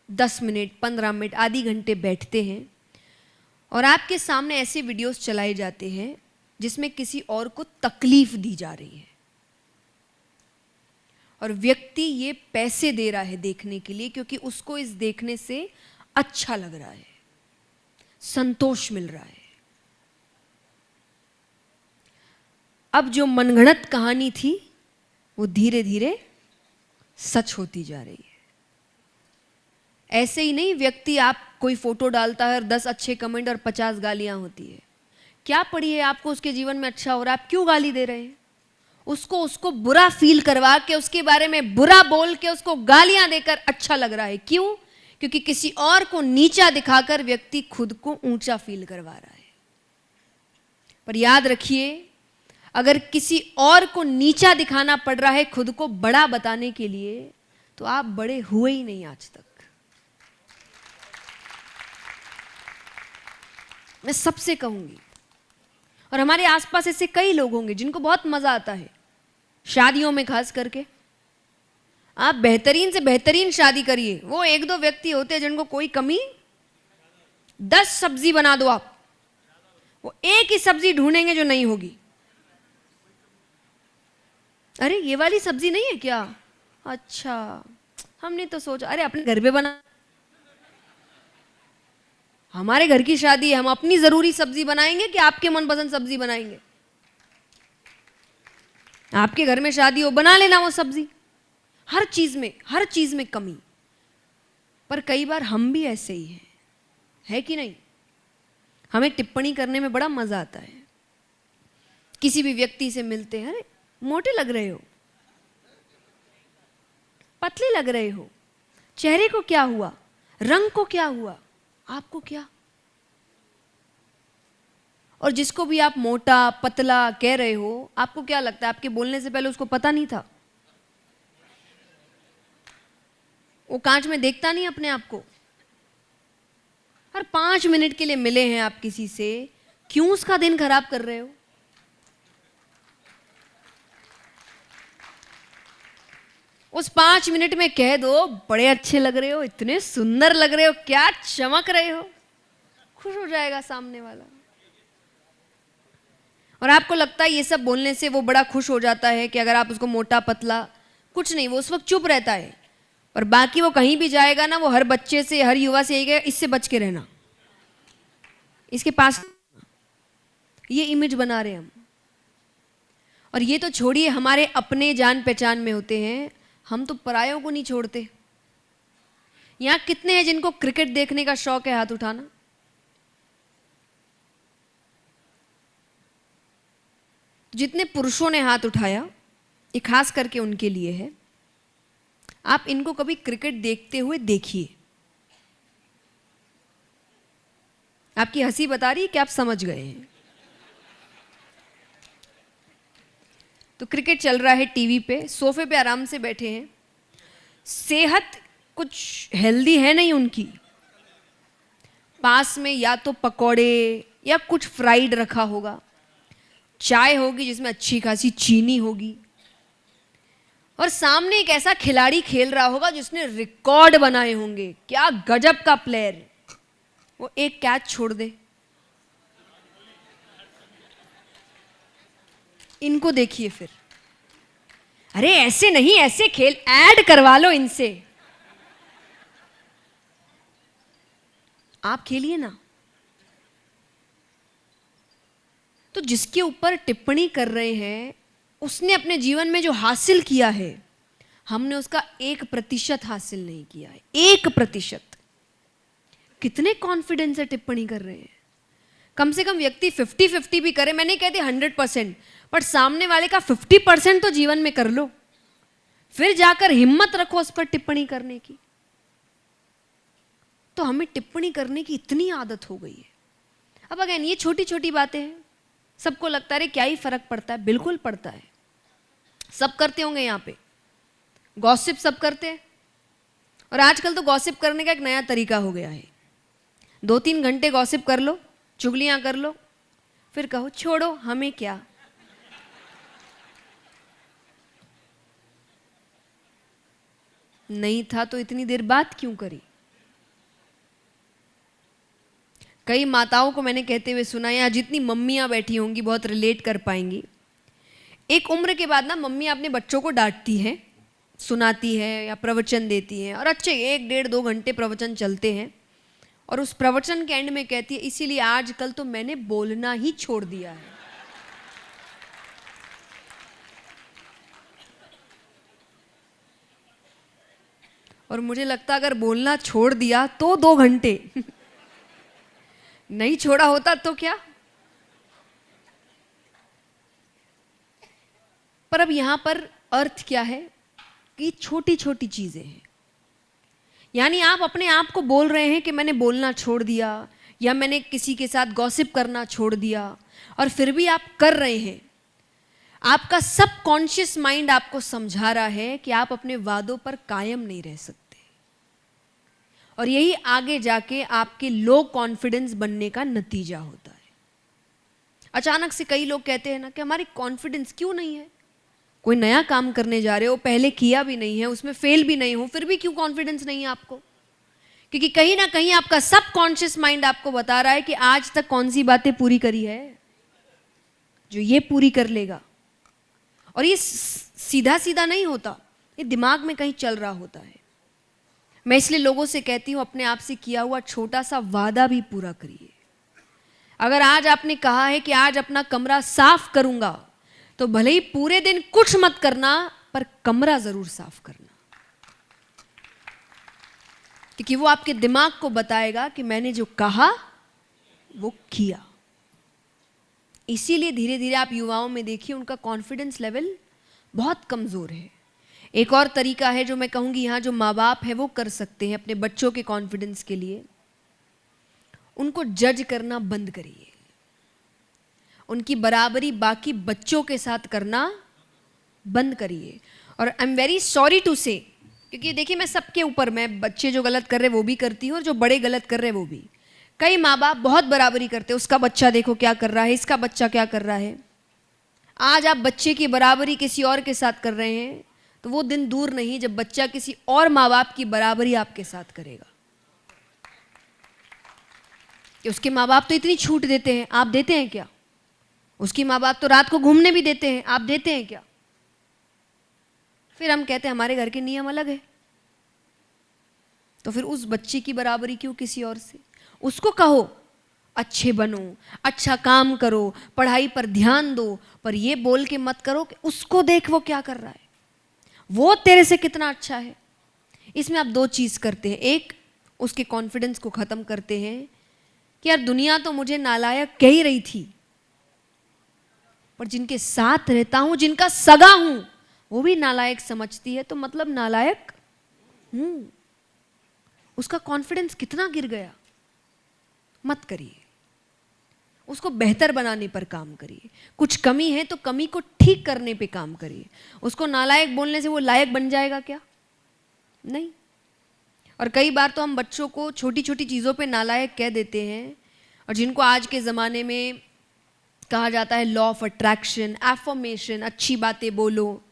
10 मिनट, 15 मिनट, आधी घंटे बैठते हैं और आपके सामने ऐसे वीडियोस चलाए जाते हैं जिसमें किसी और को तकलीफ दी जा रही है और व्यक्ति ये पैसे दे रहा है देखने के लिए, क्योंकि उसको इस देखने से अच्छा लग रहा है, संतोष मिल रहा है। अब जो मनगढ़ंत कहानी थी वो धीरे धीरे सच होती जा रही है। ऐसे ही नहीं व्यक्ति, आप कोई फोटो डालता है और 10 अच्छे कमेंट और 50 गालियां होती है। क्या पड़ी है आपको उसके जीवन में अच्छा हो रहा है, आप क्यों गाली दे रहे हैं? उसको बुरा फील करवा के, उसके बारे में बुरा बोल के, उसको गालियां देकर अच्छा लग रहा है। क्यों? क्योंकि किसी और को नीचा दिखाकर व्यक्ति खुद को ऊंचा फील करवा रहा है। पर याद रखिए, अगर किसी और को नीचा दिखाना पड़ रहा है खुद को बड़ा बताने के लिए, तो आप बड़े हुए ही नहीं आज तक। मैं सबसे कहूंगी, और हमारे आसपास ऐसे कई लोग होंगे जिनको बहुत मजा आता है शादियों में, खास करके आप बेहतरीन से बेहतरीन शादी करिए, वो 1-2 व्यक्ति होते हैं जिनको कोई कमी, 10 सब्जी बना दो आप, वो एक ही सब्जी ढूंढेंगे जो नहीं होगी। अरे ये वाली सब्जी नहीं है क्या? अच्छा, हमने तो सोचा अरे अपने घर पे बना, हमारे घर की शादी है, हम अपनी जरूरी सब्जी बनाएंगे कि आपके मनपसंद सब्जी बनाएंगे? आपके घर में शादी हो, बना लेना वो सब्जी। हर चीज में कमी। पर कई बार हम भी ऐसे ही हैं, है कि नहीं? हमें टिप्पणी करने में बड़ा मजा आता है। किसी भी व्यक्ति से मिलते हैं, अरे मोटे लग रहे हो, पतले लग रहे हो, चेहरे को क्या हुआ, रंग को क्या हुआ, आपको क्या? और जिसको भी आप मोटा पतला कह रहे हो, आपको क्या लगता है आपके बोलने से पहले उसको पता नहीं था? वो कांच में देखता नहीं अपने आप को? हर 5 मिनट के लिए मिले हैं आप किसी से, क्यों उसका दिन खराब कर रहे हो? उस 5 मिनट में कह दो बड़े अच्छे लग रहे हो, इतने सुंदर लग रहे हो, क्या चमक रहे हो, खुश हो जाएगा सामने वाला। और आपको लगता है ये सब बोलने से वो बड़ा खुश हो जाता है कि अगर आप उसको मोटा पतला, कुछ नहीं, वो उस वक्त चुप रहता है। और बाकी वो कहीं भी जाएगा ना, वो हर बच्चे से, हर युवा से यही कहेगा इससे बच के रहना, इसके पास, ये इमेज बना रहे हम। और ये तो छोड़िए, हमारे अपने जान पहचान में होते हैं, हम तो परायों को नहीं छोड़ते। यहां कितने हैं जिनको क्रिकेट देखने का शौक है? हाथ उठाना। जितने पुरुषों ने हाथ उठाया, ये खास करके उनके लिए है। आप इनको कभी क्रिकेट देखते हुए देखिए। आपकी हंसी बता रही है कि आप समझ गए हैं। तो क्रिकेट चल रहा है टीवी पे, सोफे पे आराम से बैठे हैं, सेहत कुछ हेल्दी है नहीं उनकी, पास में या तो पकौड़े या कुछ फ्राइड रखा होगा, चाय होगी जिसमें अच्छी खासी चीनी होगी, और सामने एक ऐसा खिलाड़ी खेल रहा होगा जिसने रिकॉर्ड बनाए होंगे, क्या गजब का प्लेयर, वो एक कैच छोड़ दे। इनको देखिए फिर, अरे ऐसे नहीं, ऐसे खेल, ऐड करवा लो इनसे, आप खेलिए ना। तो जिसके ऊपर टिप्पणी कर रहे हैं, उसने अपने जीवन में जो हासिल किया है, हमने उसका 1% हासिल नहीं किया है। 1%। कितने कॉन्फिडेंस से टिप्पणी कर रहे हैं। कम से कम व्यक्ति 50-50 भी करे, मैं नहीं कहती 100%, पर सामने वाले का 50% तो जीवन में कर लो, फिर जाकर हिम्मत रखो उस पर टिप्पणी करने की। तो हमें टिप्पणी करने की इतनी आदत हो गई है। अब अगेन ये छोटी छोटी बातें हैं, सबको लगता है क्या ही फर्क पड़ता है, बिल्कुल पड़ता है। सब करते होंगे यहाँ पे, गॉसिप सब करते हैं, और आजकल तो गॉसिप करने का एक नया तरीका हो गया है। 2-3 घंटे गॉसिप कर लो, चुगलियां कर लो, फिर कहो छोड़ो हमें क्या। नहीं था तो इतनी देर बात क्यों करी। कई माताओं को मैंने कहते हुए सुना, या जितनी मम्मियाँ बैठी होंगी बहुत रिलेट कर पाएंगी। एक उम्र के बाद ना मम्मी अपने बच्चों को डांटती हैं, सुनाती है या प्रवचन देती हैं, और अच्छे 1-1.5-2 घंटे प्रवचन चलते हैं, और उस प्रवचन के एंड में कहती है इसीलिए आजकल तो मैंने बोलना ही छोड़ दिया है। और मुझे लगता अगर बोलना छोड़ दिया तो 2 घंटे नहीं छोड़ा होता तो क्या। पर अब यहां पर अर्थ क्या है कि छोटी छोटी चीजें हैं, यानी आप अपने आप को बोल रहे हैं कि मैंने बोलना छोड़ दिया, या मैंने किसी के साथ गॉसिप करना छोड़ दिया, और फिर भी आप कर रहे हैं। आपका सब कॉन्शियस माइंड आपको समझा रहा है कि आप अपने वादों पर कायम नहीं रह सकते, और यही आगे जाके आपके लो कॉन्फिडेंस बनने का नतीजा होता है। अचानक से कई लोग कहते हैं ना कि हमारी कॉन्फिडेंस क्यों नहीं है, कोई नया काम करने जा रहे हो, पहले किया भी नहीं है, उसमें फेल भी नहीं हो, फिर भी क्यों कॉन्फिडेंस नहीं है आपको? क्योंकि कहीं ना कहीं आपका सब कॉन्शियस माइंड आपको बता रहा है कि आज तक कौन सी बातें पूरी करी है जो ये पूरी कर लेगा। और ये सीधा सीधा नहीं होता, ये दिमाग में कहीं चल रहा होता है। मैं इसलिए लोगों से कहती हूं अपने आप से किया हुआ छोटा सा वादा भी पूरा करिए। अगर आज आपने कहा है कि आज अपना कमरा साफ करूंगा, तो भले ही पूरे दिन कुछ मत करना, पर कमरा जरूर साफ करना, क्योंकि वो आपके दिमाग को बताएगा कि मैंने जो कहा वो किया। इसीलिए धीरे धीरे आप युवाओं में देखिए उनका कॉन्फिडेंस लेवल बहुत कमजोर है। एक और तरीका है जो मैं कहूंगी यहाँ जो माँ बाप है वो कर सकते हैं अपने बच्चों के कॉन्फिडेंस के लिए, उनको जज करना बंद करिए। उनकी बराबरी बाकी बच्चों के साथ करना बंद करिए। और I am very sorry to say, क्योंकि देखिए मैं सबके ऊपर, मैं बच्चे जो गलत कर रहे वो भी करती हूँ और जो बड़े गलत कर रहे वो भी। कई माँ बाप बहुत बराबरी करते हैं, उसका बच्चा देखो क्या कर रहा है, इसका बच्चा क्या कर रहा है। आज आप बच्चे की बराबरी किसी और के साथ कर रहे हैं, तो वो दिन दूर नहीं जब बच्चा किसी और माँ बाप की बराबरी आपके साथ करेगा। कि उसके माँ बाप तो इतनी छूट देते हैं, आप देते हैं क्या? उसकी माँ बाप तो रात को घूमने भी देते हैं, आप देते हैं क्या? फिर हम कहते हैं हमारे घर के नियम अलग है। तो फिर उस बच्चे की बराबरी क्यों किसी और से? उसको कहो अच्छे बनो, अच्छा काम करो, पढ़ाई पर ध्यान दो, पर ये बोल के मत करो कि उसको देख वो क्या कर रहा है, वो तेरे से कितना अच्छा है। इसमें आप 2 चीज करते हैं। एक, उसके कॉन्फिडेंस को खत्म करते हैं कि यार दुनिया तो मुझे नालायक कह ही रही थी, पर जिनके साथ रहता हूं, जिनका सगा हूं, वो भी नालायक समझती है, तो मतलब नालायक हूं। उसका कॉन्फिडेंस कितना गिर गया। मत करिए, उसको बेहतर बनाने पर काम करिए। कुछ कमी है तो कमी को ठीक करने पे काम करिए। उसको नालायक बोलने से वो लायक बन जाएगा क्या? नहीं। और कई बार तो हम बच्चों को छोटी छोटी चीज़ों पे नालायक कह देते हैं, और जिनको आज के ज़माने में कहा जाता है लॉ ऑफ अट्रैक्शन, एफर्मेशन, अच्छी बातें बोलो,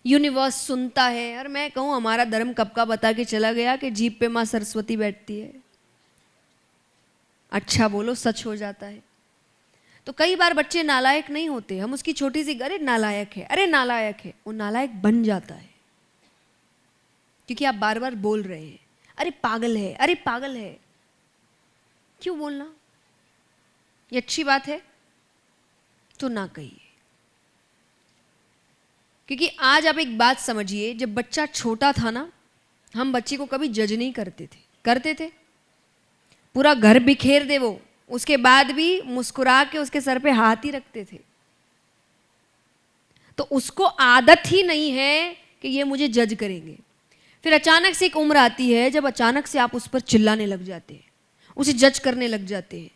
यूनिवर्स सुनता है। और मैं कहूँ हमारा धर्म कब का बता के चला गया कि जीभ पे माँ सरस्वती बैठती है, अच्छा बोलो सच हो जाता है। तो कई बार बच्चे नालायक नहीं होते, हम उसकी छोटी सी अरे नालायक है, अरे नालायक है, वो नालायक बन जाता है क्योंकि आप बार बार बोल रहे हैं अरे पागल है, अरे पागल है। क्यों बोलना? ये अच्छी बात है तो ना कहिए। क्योंकि आज आप एक बात समझिए, जब बच्चा छोटा था ना, हम बच्चे को कभी जज नहीं करते थे। करते थे? पूरा घर बिखेर दे वो, उसके बाद भी मुस्कुरा के उसके सर पे हाथ ही रखते थे। तो उसको आदत ही नहीं है कि ये मुझे जज करेंगे। फिर अचानक से एक उम्र आती है जब अचानक से आप उस पर चिल्लाने लग जाते हैं, उसे जज करने लग जाते हैं,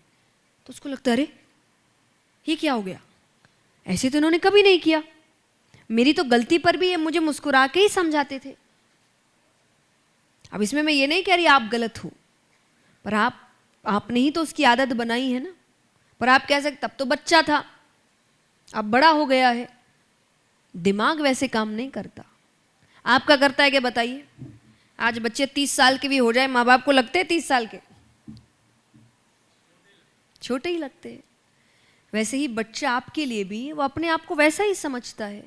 तो उसको लगता है अरे ये क्या हो गया, ऐसे तो इन्होंने कभी नहीं किया, मेरी तो गलती पर भी ये मुझे मुस्कुरा के ही समझाते थे। अब इसमें मैं ये नहीं कह रही आप गलत हो, पर आपने ही तो उसकी आदत बनाई है ना। पर आप कह सकते तब तो बच्चा था, अब बड़ा हो गया है। दिमाग वैसे काम नहीं करता। आपका करता है क्या बताइए? आज बच्चे 30 साल के भी हो जाए, माँ बाप को लगते हैं 30 साल के? छोटे ही लगते हैं। वैसे ही बच्चा आपके लिए भी वो अपने आप को वैसा ही समझता है,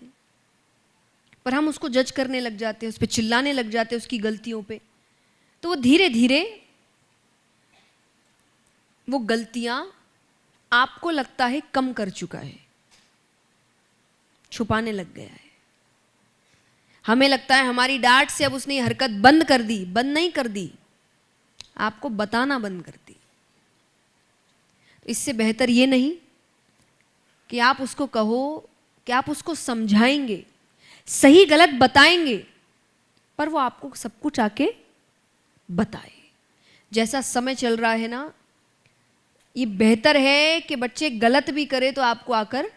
पर हम उसको जज करने लग जाते हैं, उस पर चिल्लाने लग जाते हैं उसकी गलतियों पे। तो वो धीरे धीरे वो गलतियां आपको लगता है कम कर चुका है, छुपाने लग गया है। हमें लगता है हमारी डांट से अब उसने ये हरकत बंद कर दी, बंद नहीं कर दी, आपको बताना बंद कर दी। तो इससे बेहतर ये नहीं कि आप उसको कहो कि आप उसको समझाएंगे, सही गलत बताएंगे, पर वो आपको सब कुछ आके बताए। जैसा समय चल रहा है ना, ये बेहतर है कि बच्चे गलत भी करे तो आपको आकर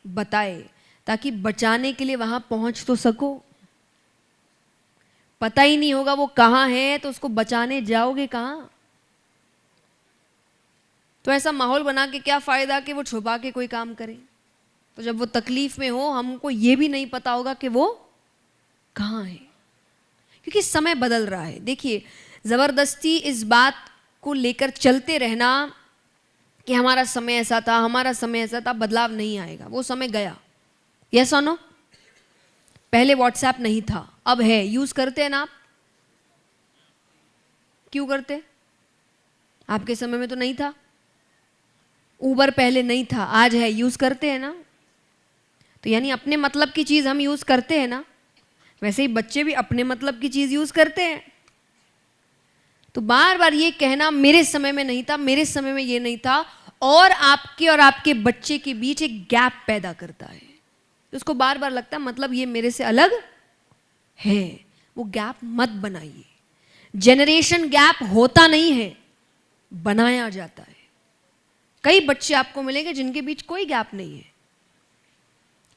बताए, ताकि बचाने के लिए वहां पहुंच तो सको। पता ही नहीं होगा वो कहां है तो उसको बचाने जाओगे कहां? तो ऐसा माहौल बना के क्या फायदा कि वो छुपा के कोई काम करे। तो जब वो तकलीफ में हो, हमको ये भी नहीं पता होगा कि वो कहां है, क्योंकि समय बदल रहा है। देखिए, जबरदस्ती इस बात को लेकर चलते रहना कि हमारा समय ऐसा था, हमारा समय ऐसा था, बदलाव नहीं आएगा। वो समय गया। यस और नो? पहले व्हाट्सएप नहीं था, अब है। यूज करते हैं ना आप? क्यों करते? आपके समय में तो नहीं था। उबर पहले नहीं था, आज है। यूज करते हैं ना? तो यानी अपने मतलब की चीज हम यूज करते हैं ना, वैसे ही बच्चे भी अपने मतलब की चीज यूज करते हैं। तो बार बार ये कहना मेरे समय में नहीं था, मेरे समय में ये नहीं था, और आपके बच्चे के बीच एक गैप पैदा करता है। तो उसको बार बार लगता है मतलब ये मेरे से अलग है। वो गैप मत बनाइए। जनरेशन गैप होता नहीं है, बनाया जाता है। कई बच्चे आपको मिलेंगे जिनके बीच कोई गैप नहीं है।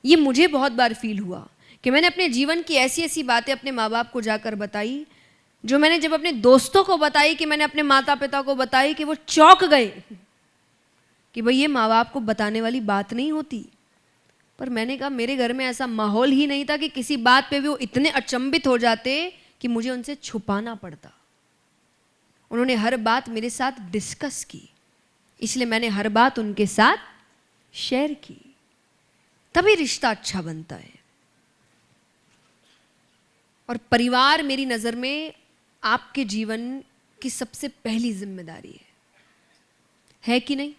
ये मुझे बहुत बार फील हुआ कि मैंने अपने जीवन की ऐसी ऐसी बातें अपने माँ बाप को जाकर बताई, जो मैंने जब अपने दोस्तों को बताई, कि मैंने अपने माता पिता को बताई, कि वो चौंक गए कि भाई ये माँ बाप को बताने वाली बात नहीं होती। पर मैंने कहा मेरे घर में ऐसा माहौल ही नहीं था कि किसी बात पे भी वो इतने अचंभित हो जाते कि मुझे उनसे छुपाना पड़ता। उन्होंने हर बात मेरे साथ डिस्कस की, इसलिए मैंने हर बात उनके साथ शेयर की, तभी रिश्ता अच्छा बनता है। और परिवार मेरी नज़र में आपके जीवन की सबसे पहली जिम्मेदारी है कि नहीं?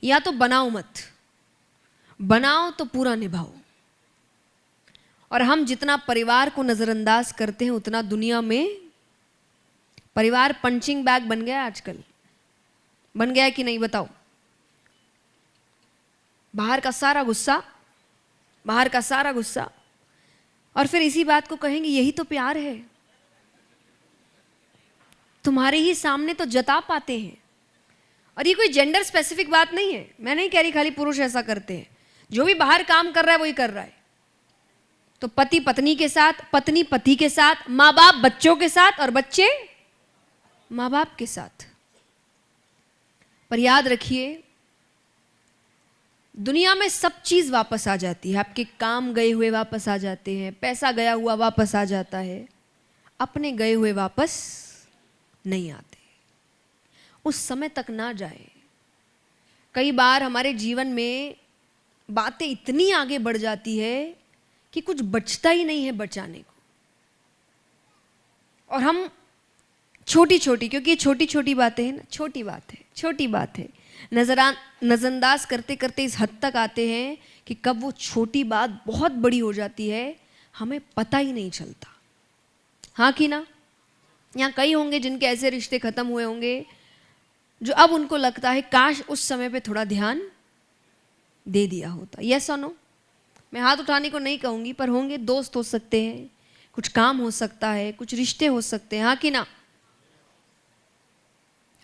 या तो बनाओ मत, बनाओ तो पूरा निभाओ। और हम जितना परिवार को नजरअंदाज करते हैं, उतना दुनिया में परिवार पंचिंग बैग बन गया। आजकल बन गया है कि नहीं बताओ? बाहर का सारा गुस्सा, बाहर का सारा गुस्सा, और फिर इसी बात को कहेंगे यही तो प्यार है। तुम्हारे ही सामने तो जता पाते हैं। और ये कोई जेंडर स्पेसिफिक बात नहीं है। मैं नहीं कह रही खाली पुरुष ऐसा करते हैं। जो भी बाहर काम कर रहा है वही कर रहा है। तो पति पत्नी के साथ, पत्नी पति के साथ, माँ बाप बच्चों के साथ, और बच्चे माँ बाप के साथ। पर याद रखिए, दुनिया में सब चीज वापस आ जाती है। आपके काम गए हुए वापस आ जाते हैं, पैसा गया हुआ वापस आ जाता है, अपने गए हुए वापस नहीं आते। उस समय तक ना जाए। कई बार हमारे जीवन में बातें इतनी आगे बढ़ जाती है कि कुछ बचता ही नहीं है बचाने को। और हम छोटी छोटी, क्योंकि ये छोटी छोटी बातें हैं ना, छोटी बात है, छोटी बात है, नजरअंदाज करते करते इस हद तक आते हैं कि कब वो छोटी बात बहुत बड़ी हो जाती है, हमें पता ही नहीं चलता। हाँ कि ना? यहाँ कई होंगे जिनके ऐसे रिश्ते खत्म हुए होंगे जो अब उनको लगता है काश उस समय पे थोड़ा ध्यान दे दिया होता। यस और नो? मैं हाथ उठाने को नहीं कहूंगी, पर होंगे। दोस्त हो सकते हैं, कुछ काम हो सकता है, कुछ रिश्ते हो सकते हैं। हाँ कि ना?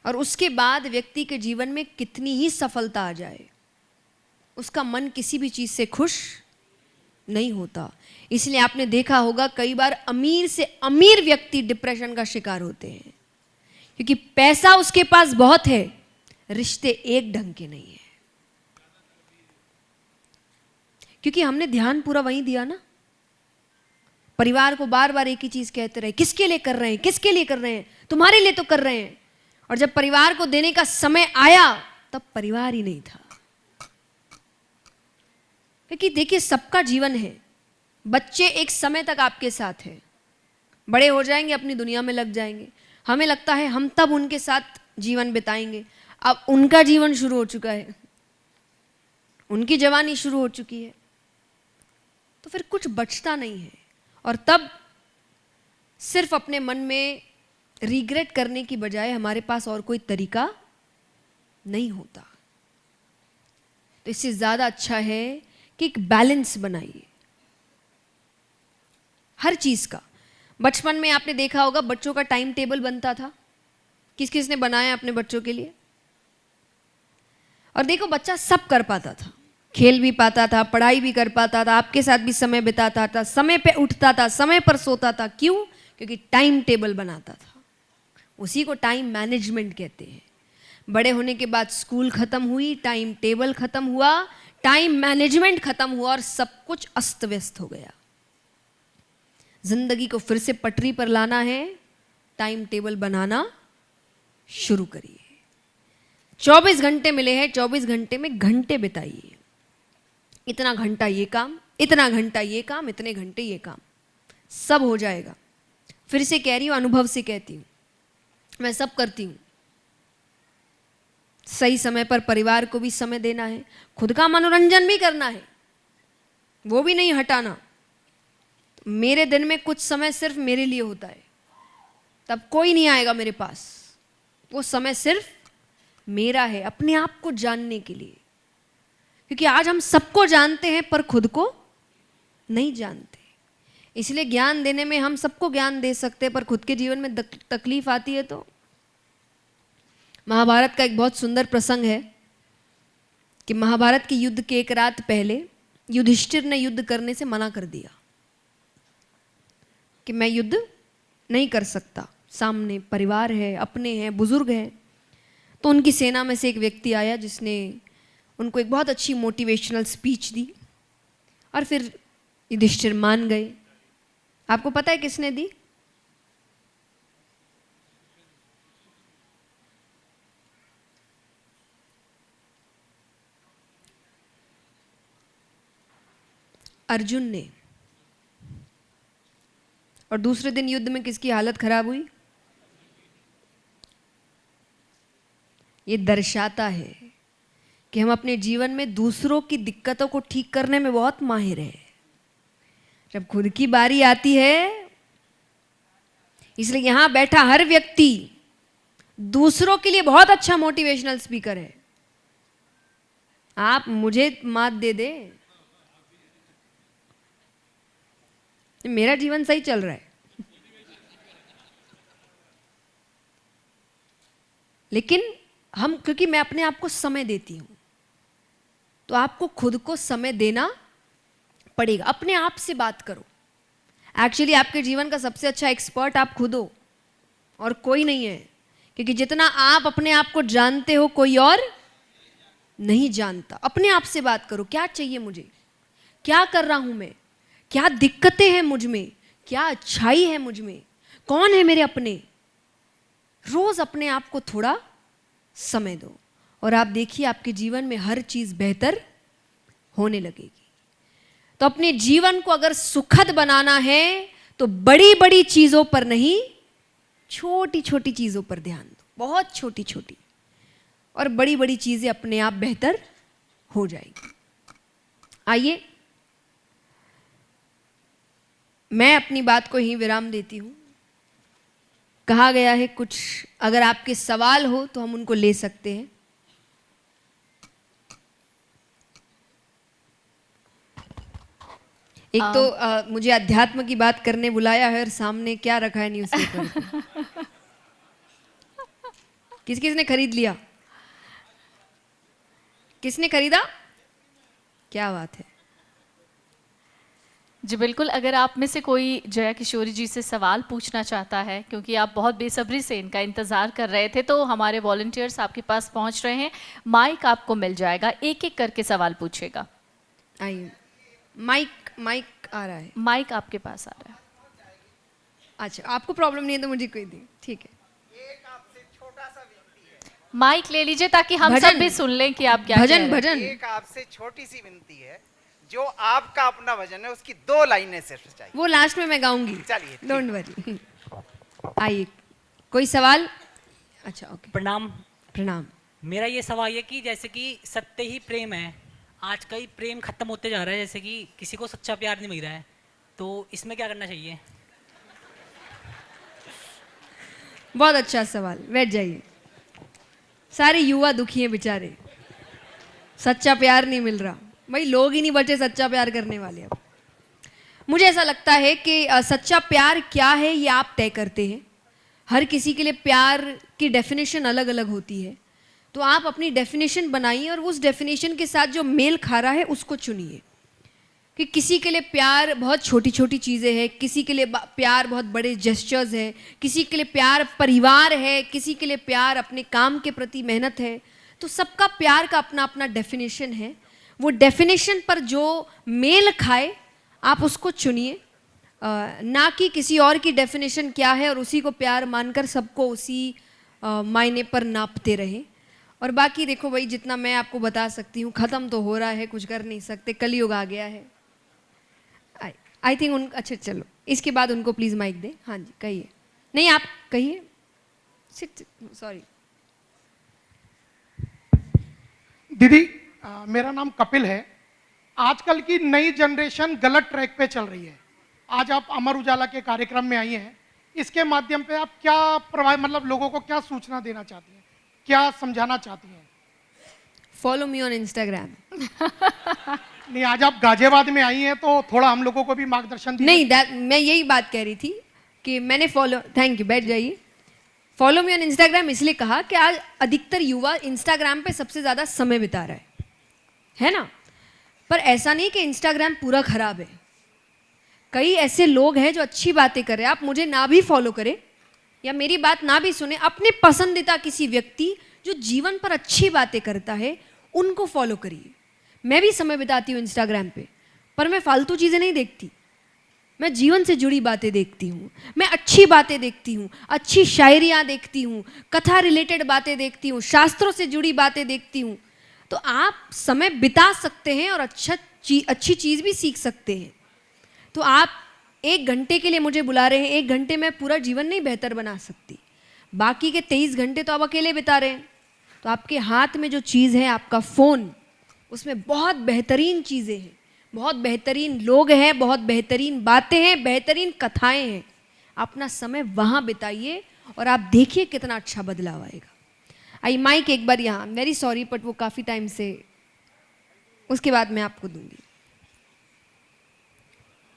और उसके बाद व्यक्ति के जीवन में कितनी ही सफलता आ जाए, उसका मन किसी भी चीज से खुश नहीं होता। इसलिए आपने देखा होगा कई बार अमीर से अमीर व्यक्ति डिप्रेशन का शिकार होते हैं, क्योंकि पैसा उसके पास बहुत है, रिश्ते एक ढंग के नहीं है। क्योंकि हमने ध्यान पूरा वहीं दिया ना। परिवार को बार बार एक ही चीज कहते रहे, किसके लिए कर रहे हैं, किसके लिए कर रहे हैं, तुम्हारे लिए तो कर रहे हैं। और जब परिवार को देने का समय आया तब परिवार ही नहीं था। क्योंकि देखिए सबका जीवन है, बच्चे एक समय तक आपके साथ हैं, बड़े हो जाएंगे अपनी दुनिया में लग जाएंगे, हमें लगता है हम तब उनके साथ जीवन बिताएंगे। अब उनका जीवन शुरू हो चुका है, उनकी जवानी शुरू हो चुकी है, तो फिर कुछ बचता नहीं है। और तब सिर्फ अपने मन में रिग्रेट करने की बजाय हमारे पास और कोई तरीका नहीं होता। तो इससे ज़्यादा अच्छा है कि एक बैलेंस बनाइए हर चीज़ का। बचपन में आपने देखा होगा बच्चों का टाइम टेबल बनता था, किस किस ने बनाया अपने बच्चों के लिए। और देखो बच्चा सब कर पाता था, खेल भी पाता था, पढ़ाई भी कर पाता था, आपके साथ भी समय बिताता था, समय पे उठता था, समय पर सोता था। क्यों? क्योंकि टाइम टेबल बनाता था। उसी को टाइम मैनेजमेंट कहते हैं। बड़े होने के बाद स्कूल खत्म हुई, टाइम टेबल खत्म हुआ, टाइम मैनेजमेंट खत्म हुआ और सब कुछ अस्त व्यस्त हो गया। जिंदगी को फिर से पटरी पर लाना है, टाइम टेबल बनाना शुरू करिए। 24 घंटे मिले हैं, 24 घंटे में घंटे बिताइए। इतना घंटा ये काम, इतना घंटा ये काम, इतने घंटे ये काम, सब हो जाएगा। फिर से कह रही हूँ, अनुभव से कहती हूँ, मैं सब करती हूँ। सही समय पर परिवार को भी समय देना है, खुद का मनोरंजन भी करना है, वो भी नहीं हटाना। तो मेरे दिन में कुछ समय सिर्फ मेरे लिए होता है, तब कोई नहीं आएगा मेरे पास। वो समय सिर्फ मेरा है, अपने आप को जानने के लिए। क्योंकि आज हम सबको जानते हैं पर खुद को नहीं जानते। इसलिए ज्ञान देने में हम सबको ज्ञान दे सकते हैं, पर खुद के जीवन में तकलीफ आती है। तो महाभारत का एक बहुत सुंदर प्रसंग है कि महाभारत के युद्ध के एक रात पहले युधिष्ठिर ने युद्ध करने से मना कर दिया कि मैं युद्ध नहीं कर सकता, सामने परिवार है, अपने हैं, बुजुर्ग हैं। तो उनकी सेना में से एक व्यक्ति आया जिसने उनको एक बहुत अच्छी मोटिवेशनल स्पीच दी और फिर युधिष्ठिर मान गए। आपको पता है किसने दी? अर्जुन ने। और दूसरे दिन युद्ध में किसकी हालत खराब हुई? ये दर्शाता है कि हम अपने जीवन में दूसरों की दिक्कतों को ठीक करने में बहुत माहिर हैं, जब खुद की बारी आती है। इसलिए यहां बैठा हर व्यक्ति दूसरों के लिए बहुत अच्छा मोटिवेशनल स्पीकर है। आप मुझे मात दे दे, मेरा जीवन सही चल रहा है। लेकिन हम, क्योंकि मैं अपने आप को समय देती हूं, तो आपको खुद को समय देना पड़ेगा। अपने आप से बात करो। एक्चुअली आपके जीवन का सबसे अच्छा एक्सपर्ट आप खुद हो और कोई नहीं है। क्योंकि जितना आप अपने आप को जानते हो कोई और नहीं जानता। अपने आप से बात करो, क्या चाहिए मुझे, क्या कर रहा हूं मैं, क्या दिक्कतें हैं मुझ में, क्या अच्छाई है मुझ में, कौन है मेरे अपने। रोज अपने आप को थोड़ा समय दो और आप देखिए आपके जीवन में हर चीज बेहतर होने लगेगी। तो अपने जीवन को अगर सुखद बनाना है तो बड़ी बड़ी चीजों पर नहीं, छोटी छोटी चीजों पर ध्यान दो। बहुत छोटी छोटी, और बड़ी बड़ी चीजें अपने आप बेहतर हो जाएगी। आइए मैं अपनी बात को ही विराम देती हूं। कहा गया है कुछ, अगर आपके सवाल हो तो हम उनको ले सकते हैं। एक तो मुझे अध्यात्म की बात करने बुलाया है और सामने क्या रखा है न्यूज़पेपर। किस किस ने खरीद लिया? किसने खरीदा? क्या बात है। जी बिल्कुल, अगर आप में से कोई जया किशोरी जी से सवाल पूछना चाहता है, क्योंकि आप बहुत बेसब्री से इनका इंतज़ार कर रहे थे, तो हमारे वॉलंटियर्स आपके पास पहुंच रहे हैं। माइक आपको मिल जाएगा, एक एक करके सवाल पूछेगा। आइए, माइक आ रहा है। माइक आपके पास आ रहा है। अच्छा, आपको प्रॉब्लम नहीं है तो मुझे कोई दी, ठीक है। एक आपसे छोटा सा माइक ले लीजिए ताकि हम भजन। सब भी सुन लें कि आप क्या भजन कह रहे हैं। भजन एक आपसे छोटी सी विनती है, जो आपका अपना भजन है उसकी 2 लाइनें सिर्फ चाहिए। वो लास्ट में मैं गाऊंगी, चलिए, ठीक। Don't worry. आइए, कोई सवाल? अच्छा ओके, प्रणाम। प्रणाम। मेरा ये सवाल है कि जैसे कि सत्य ही प्रेम है, आज कल प्रेम खत्म होते जा रहा है, जैसे कि किसी को सच्चा प्यार नहीं मिल रहा है, तो इसमें क्या करना चाहिए? बहुत अच्छा सवाल, बैठ जाइए। सारे युवा दुखी हैं बेचारे, सच्चा प्यार नहीं मिल रहा। भाई लोग ही नहीं बचे सच्चा प्यार करने वाले अब। मुझे ऐसा लगता है कि सच्चा प्यार क्या है ये आप तय करते हैं। हर किसी के लिए प्यार की डेफिनेशन अलग अलग होती है, तो आप अपनी डेफिनेशन बनाइए और उस डेफिनेशन के साथ जो मेल खा रहा है उसको चुनिए। कि किसी के लिए प्यार बहुत छोटी छोटी चीज़ें हैं, किसी के लिए प्यार बहुत बड़े जेस्चर्स है, किसी के लिए प्यार परिवार है, किसी के लिए प्यार अपने काम के प्रति मेहनत है। तो सबका प्यार का अपना अपना डेफिनेशन है। वो डेफिनेशन पर जो मेल खाए आप उसको चुनिए, ना कि किसी और की डेफिनेशन क्या है और उसी को प्यार मानकर सबको उसी मायने पर नापते रहे। और बाकी देखो भाई, जितना मैं आपको बता सकती हूँ, ख़त्म तो हो रहा है, कुछ कर नहीं सकते, कलयुग आ गया है। आई थिंक उन अच्छा चलो, इसके बाद उनको प्लीज़ माइक दे। हाँ जी कहिए। नहीं आप कहिए, सॉरी। दीदी, मेरा नाम कपिल है। आजकल की नई जनरेशन गलत ट्रैक पे चल रही है। आज आप अमर उजाला के कार्यक्रम में आई हैं, इसके माध्यम पे आप क्या मतलब लोगों को क्या सूचना देना चाहती हैं, क्या समझाना चाहती हैं? Follow me on Instagram. नहीं, आज आप गाजियाबाद में आई हैं तो थोड़ा हम लोगों को भी मार्गदर्शन दीजिए। नहीं, मैं यही बात कह रही थी कि मैंने फॉलो, थैंक यू, बैठ जाइए। फॉलो मी ऑन इंस्टाग्राम इसलिए कहा कि आज अधिकतर युवा इंस्टाग्राम पे सबसे ज़्यादा समय बिता रहा है ना। पर ऐसा नहीं कि इंस्टाग्राम पूरा खराब है। कई ऐसे लोग हैं जो अच्छी बातें कर रहे हैं। आप मुझे ना भी फॉलो करें या मेरी बात ना भी सुने, अपने पसंदीदा किसी व्यक्ति जो जीवन पर अच्छी बातें करता है उनको फॉलो करिए। मैं भी समय बिताती हूँ इंस्टाग्राम पे, पर मैं फालतू चीज़ें नहीं देखती। मैं जीवन से जुड़ी बातें देखती हूँ, मैं अच्छी बातें देखती हूँ, अच्छी शायरियाँ देखती हूँ, कथा रिलेटेड बातें देखती हूँ, शास्त्रों से जुड़ी बातें देखती हूँ। तो आप समय बिता सकते हैं और अच्छी चीज़ भी सीख सकते हैं। तो आप 1 घंटे के लिए मुझे बुला रहे हैं, 1 घंटे में पूरा जीवन नहीं बेहतर बना सकती। बाकी के 23 घंटे तो आप अकेले बिता रहे हैं। तो आपके हाथ में जो चीज़ है, आपका फ़ोन, उसमें बहुत बेहतरीन चीज़ें हैं, बहुत बेहतरीन लोग हैं, बहुत बेहतरीन बातें हैं, बेहतरीन कथाएं हैं। अपना समय वहाँ बिताइए और आप देखिए कितना अच्छा बदलाव आएगा। आई माइक एक बार यहाँ, वेरी सॉरी बट वो काफ़ी टाइम से, उसके बाद मैं आपको दूंगी।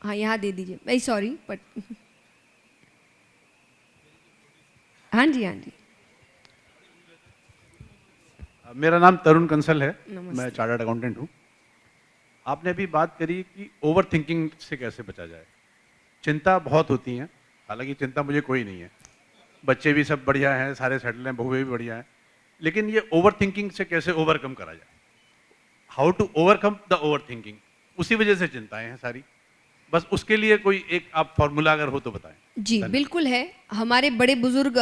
हाँ यहाँ दे दीजिए, वेरी सॉरी बट हाँ जी हाँ जी। मेरा नाम तरुण कंसल है, नमस्ते। मैं चार्टर्ड अकाउंटेंट हूँ। आपने अभी बात करी कि ओवर थिंकिंग से कैसे बचा जाए। चिंता बहुत होती हैं, हालांकि चिंता मुझे कोई नहीं है, बच्चे भी सब बढ़िया हैं, सारे सेटल हैं, बहुएं भी बढ़िया हैं, लेकिन ये ओवर थिंकिंग से कैसे ओवरकम करा जाए। How to overcome the over thinking, उसी वजह से चिंताएं हैं सारी। बस उसके लिए कोई एक आप फॉर्मूला अगर हो तो बताएं। जी बिल्कुल है। हमारे बड़े बुजुर्ग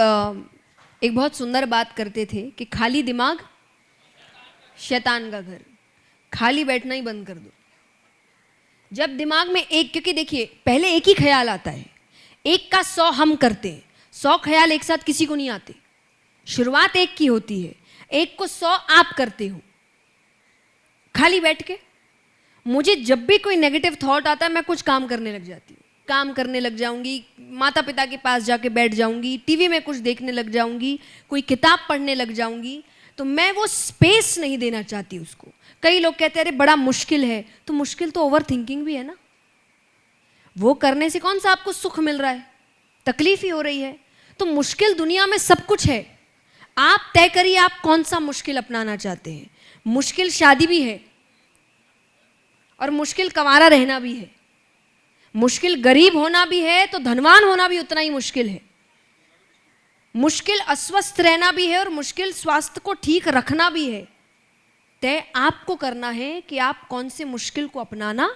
एक बहुत सुंदर बात करते थे कि खाली दिमाग शैतान का घर, खाली बैठना ही बंद कर दो। जब दिमाग में एक, क्योंकि देखिए पहले एक ही ख्याल आता है, एक का 100 हम करते हैं, 100 ख्याल एक साथ किसी को नहीं आते। शुरुआत एक की होती है, एक को 100 आप करते हो खाली बैठ के। मुझे जब भी कोई नेगेटिव थॉट आता है, मैं कुछ काम करने लग जाती हूँ, काम करने लग जाऊंगी, माता पिता के पास जाके बैठ जाऊंगी, टीवी में कुछ देखने लग जाऊंगी, कोई किताब पढ़ने लग जाऊंगी। तो मैं वो स्पेस नहीं देना चाहती उसको। कई लोग कहते हैं अरे बड़ा मुश्किल है, तो मुश्किल तो ओवर थिंकिंग भी है ना। वो करने से कौन सा आपको सुख मिल रहा है, तकलीफ ही हो रही है। तो मुश्किल दुनिया में सब कुछ है, आप तय करिए आप कौन सा मुश्किल अपनाना चाहते हैं। मुश्किल शादी भी है और मुश्किल कंवारा रहना भी है, मुश्किल गरीब होना भी है, तो धनवान होना भी उतना ही मुश्किल है। मुश्किल अस्वस्थ रहना भी है और मुश्किल स्वास्थ्य को ठीक रखना भी है। तय आपको करना है कि आप कौन से मुश्किल को अपनाना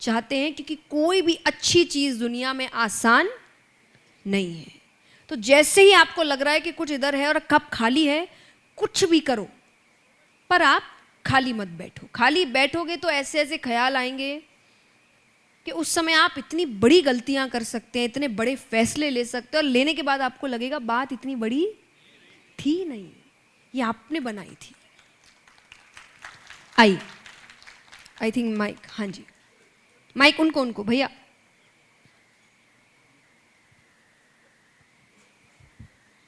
चाहते हैं, क्योंकि कोई भी अच्छी चीज़ दुनिया में आसान नहीं है। तो जैसे ही आपको लग रहा है कि कुछ इधर है और कप खाली है, कुछ भी करो, पर आप खाली मत बैठो। खाली बैठोगे तो ऐसे ऐसे ख्याल आएंगे कि उस समय आप इतनी बड़ी गलतियां कर सकते हैं, इतने बड़े फैसले ले सकते हैं, और लेने के बाद आपको लगेगा बात इतनी बड़ी थी नहीं, ये आपने बनाई थी। आई थिंक माइक, हाँ जी माइक उनको भैया।